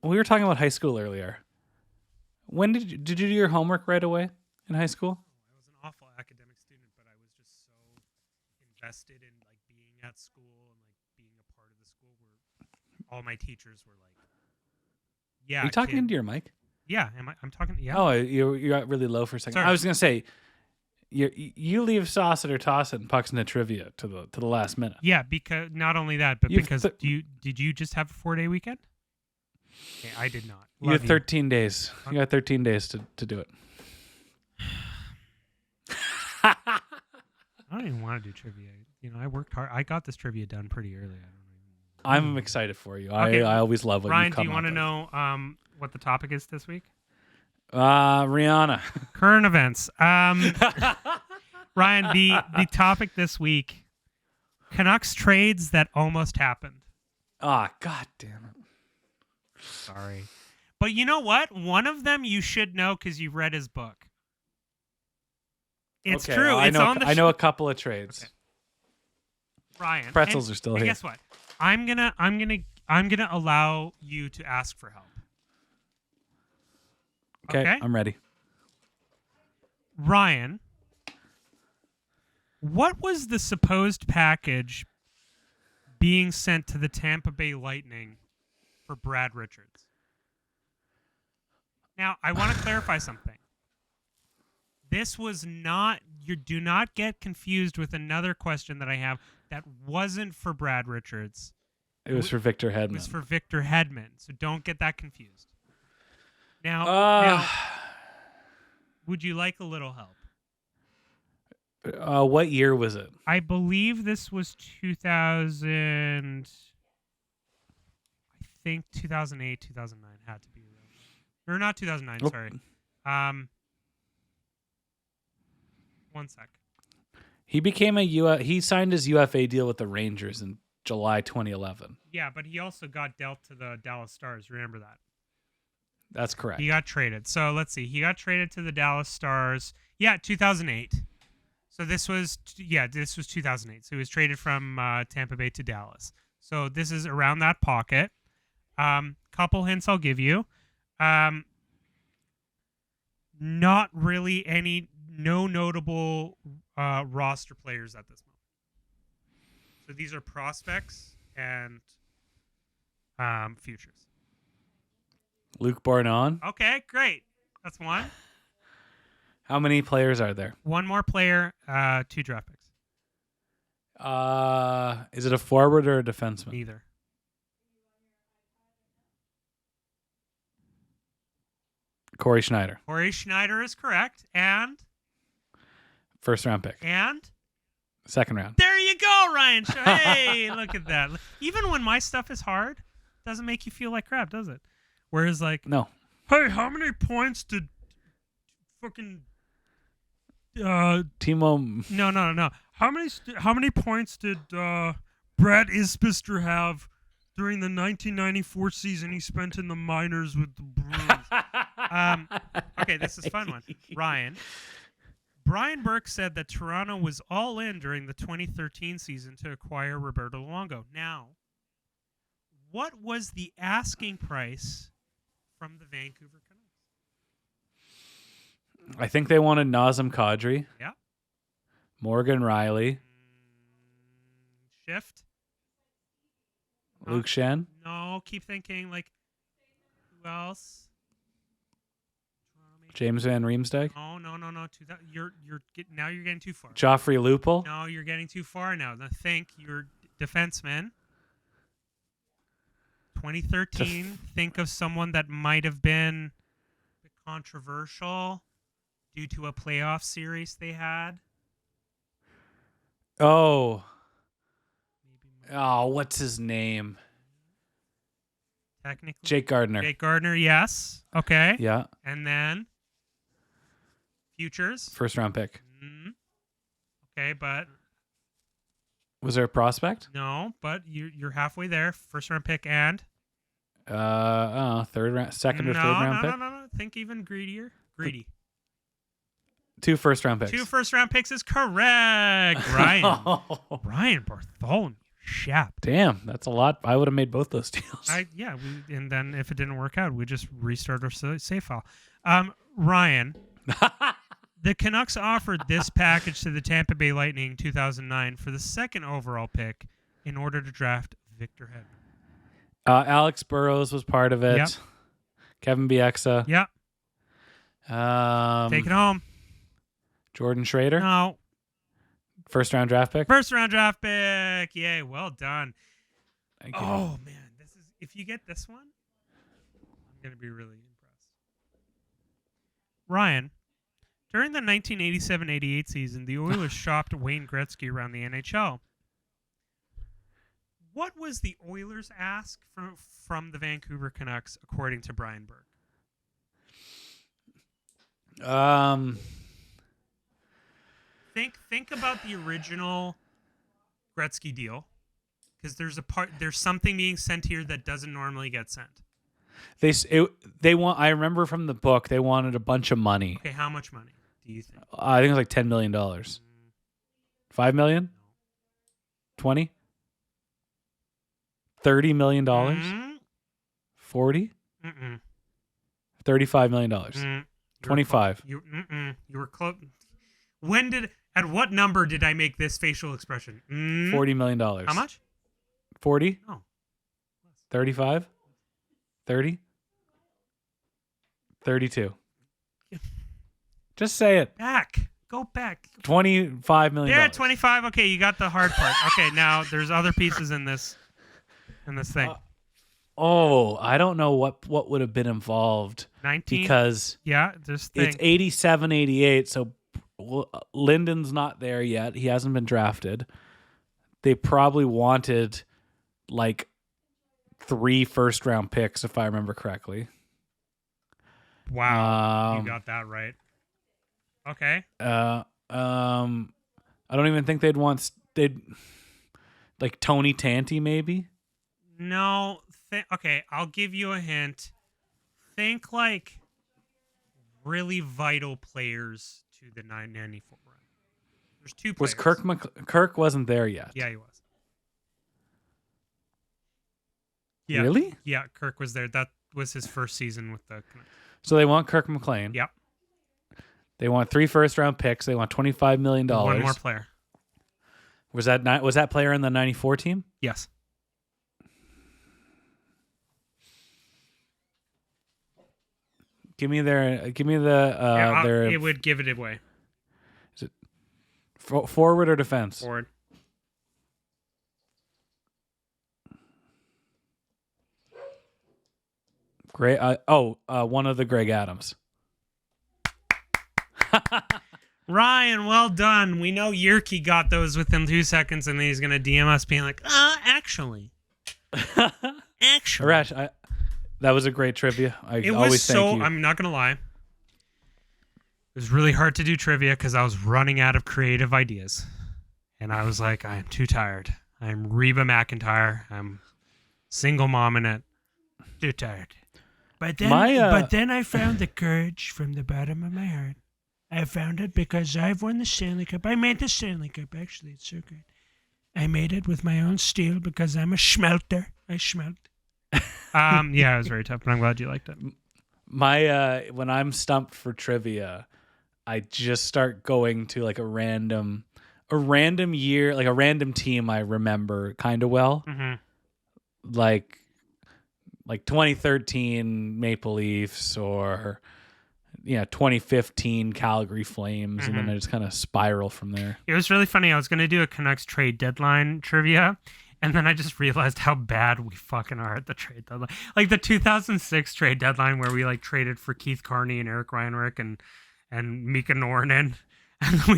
we were talking about high school earlier. When did you do your homework right away in high school? I was an awful academic student, but I was just so invested in like being at school and like being a part of the school where all my teachers were like, "Yeah." Are you talking kid. into your mic? Yeah, I'm talking. Yeah. Oh, you got really low for a second. Sorry. I was gonna say, you leave Sauce It or Toss It and Pucks in the trivia to the last minute. Yeah, because not only that, but because did you just have a 4-day weekend? Okay, I did not. You had 13 days. You got 13 days to do it. I don't even want to do trivia. I worked hard. I got this trivia done pretty early. I'm excited for you. Okay. I always love what Ryan, you come do you want to up know what the topic is this week? with. Rihanna. Current events. Ryan, the topic this week: Canucks trades that almost happened. God damn it. Sorry, but you know what? One of them you should know because you've read his book. It's Okay, true. well, I know a couple of trades. Okay. Ryan, Pretzels and, are still and here. Guess what? I'm gonna allow you to ask for help. Okay, I'm ready. Ryan, what was the supposed package being sent to the Tampa Bay Lightning for Brad Richards? Now, I want to clarify something. This was not, do not get confused with another question that I have that wasn't for Brad Richards. It was for Victor Hedman. It was for Victor Hedman, so don't get that confused. Now, would you like a little help? What year was it? I believe this was 2000. I think 2008, 2009 had to be. Or not 2009, Oh. sorry. One sec. He became he signed his UFA deal with the Rangers in July 2011. Yeah, but he also got dealt to the Dallas Stars. Remember that? That's correct. He got traded. So let's see. He got traded to the Dallas Stars. Yeah, 2008. So this was 2008. So he was traded from Tampa Bay to Dallas. So this is around that pocket. Couple hints I'll give you. Not really no notable roster players at this moment. So these are prospects and futures. Luke Bournon. Okay, great. That's one. How many players are there? One more player, 2 draft picks. Is it a forward or a defenseman? Neither. Corey Schneider. Corey Schneider is correct. And? First round pick. And? Second round. There you go, Ryan. Hey, look at that. Even when my stuff is hard, it doesn't make you feel like crap, does it? Whereas, like, No. hey, how many points did fucking Timo. No. How many points did Brad Isbister have during the 1994 season he spent in the minors with the Bruins. Okay, this is a fun one. Ryan. Brian Burke said that Toronto was all in during the 2013 season to acquire Roberto Luongo. Now, what was the asking price from the Vancouver Canucks? I think they wanted Nazem Kadri. Yeah. Morgan Riley. Shift. Luke Shen. No, keep thinking. Like, who else? James Van Riemsdyk. No. You're now you're getting too far. Joffrey Lupul. No, you're getting too far now. Now think you're defenseman. 2013. Think of someone that might have been a bit controversial due to a playoff series they had. Oh, what's his name? Technically, Jake Gardner. Jake Gardner, yes. Okay. Yeah. And then futures. First round pick. Okay, but Was there a prospect? no, but you're halfway there. First round pick and Third round, second or third round pick. No. Think even greedier. Greedy. 2 first round picks. 2 first round picks is correct. Ryan Bartholomew Shap. Damn, that's a lot. I would have made both those deals. And then if it didn't work out, we just restart our save file. Ryan, the Canucks offered this package to the Tampa Bay Lightning in 2009 for the second overall pick in order to draft Victor Hedman. Alex Burrows was part of it. Yep. Kevin Bieksa. Yep. Take it home. Jordan Schrader. No. First round draft pick. First round draft pick. Yay, well done. Thank you. Oh man, if you get this one, I'm gonna be really impressed. Ryan, during the 1987-88 season, the Oilers shopped Wayne Gretzky around the NHL. What was the Oilers' ask from the Vancouver Canucks, according to Brian Burke? Think about the original Gretzky deal, because there's something being sent here that doesn't normally get sent. They want. I remember from the book they wanted a bunch of money. Okay, how much money do you think? I think it was like $10 million. $5 million? 20? $30 million? 40? $35 million. 25. You were close. At what number did I make this facial expression? $40 million. How much? 40? No. 35? 30? 32. Just say it. Go back. $25 million. Yeah, 25. Okay, you got the hard part. Okay, now there's other pieces in this thing. I don't know what would have been involved. 19. Because just think. it's 87, 88, so Linden's not there yet. He hasn't been drafted. They probably wanted like 3 first-round picks, if I remember correctly. Wow, you got that right. Okay. I don't even think they'd like Tony Tanti maybe. No. Okay, I'll give you a hint. Think like really vital players to the 994 run. There's 2 players. Was Kirk wasn't there yet? Yeah, he was. Yeah. Really? Yeah, Kirk was there. That was his first season with the Canucks. So they want Kirk McLean. Yep. They want 3 first-round picks. They want $25 million. One more player. Was that player in the 94 team? Yes. Give me their. It would give it away. Is it forward or defense? Forward. Great. One of the Greg Adams. Ryan, well done. We know Yerke got those within 2 seconds, and then he's gonna DM us being like, actually. Arash, that was a great trivia. Thank you. I'm not gonna lie. It was really hard to do trivia because I was running out of creative ideas, and I was like, I am too tired. I'm Reba McEntire. I'm Single mom in it. Too tired. But then, but then I found the courage from the bottom of my heart. I found it because I've won the Stanley Cup. I made the Stanley Cup, actually. It's so great. I made it with my own steel because I'm a schmelter. I schmelt. Yeah, it was very tough, but I'm glad you liked it. When I'm stumped for trivia, I just start going to like a random year, like a random team I remember kind of well. Mm-hmm. Like 2013 Maple Leafs or 2015 Calgary Flames, Mm-hmm. and then I just kind of spiral from there. It was really funny. I was going to do a Canucks trade deadline trivia, and then I just realized how bad we fucking are at the trade deadline. Like the 2006 trade deadline where we like traded for Keith Carney and Eric Reinrich and Mika Nornen, and then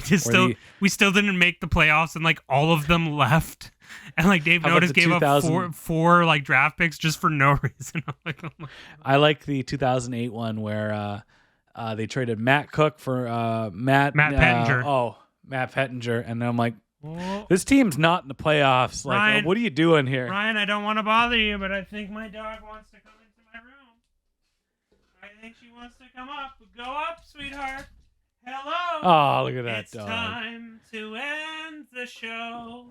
we still didn't make the playoffs, and like all of them left. And like Dave Notice gave up four like draft picks just for no reason. I'm like, oh my God. I like the 2008 one where they traded Matt Cook for Matt Pettinger. Matt Pettinger, and I'm like, this team's not in the playoffs. Like, Ryan, what are you doing here, Ryan? I don't want to bother you, but I think my dog wants to come into my room. I think she wants to come up. Go up, sweetheart. Hello. Oh, look at that it's dog. It's time to end the show.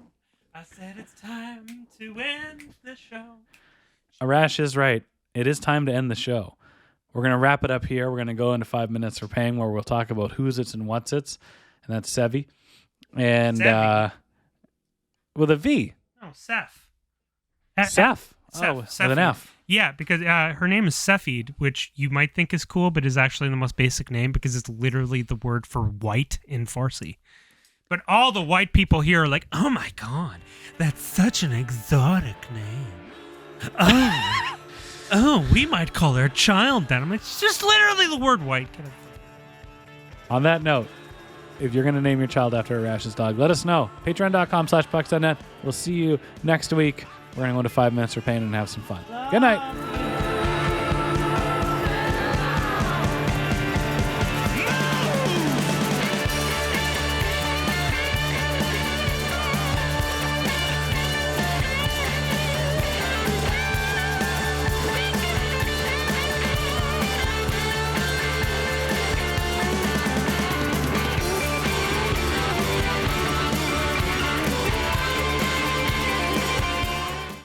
I said it's time to end the show. Arash is right. It is time to end the show. We're going to wrap it up here. We're going to go into 5 minutes for paying, where we'll talk about who's it's and what's it's, and that's Sevy. And with a V. Oh, Seth. Seth. With an F. Yeah, because her name is Sefid, which you might think is cool, but is actually the most basic name because it's literally the word for white in Farsi. But all the white people here are like, oh my God, that's such an exotic name. Oh, we might call our child that. I'm like, it's just literally the word white. On that note, if you're going to name your child after Arash's dog, let us know. Patreon.com/pucks.net. We'll see you next week. We're going to go into 5 minutes for pain and have some fun. Good night.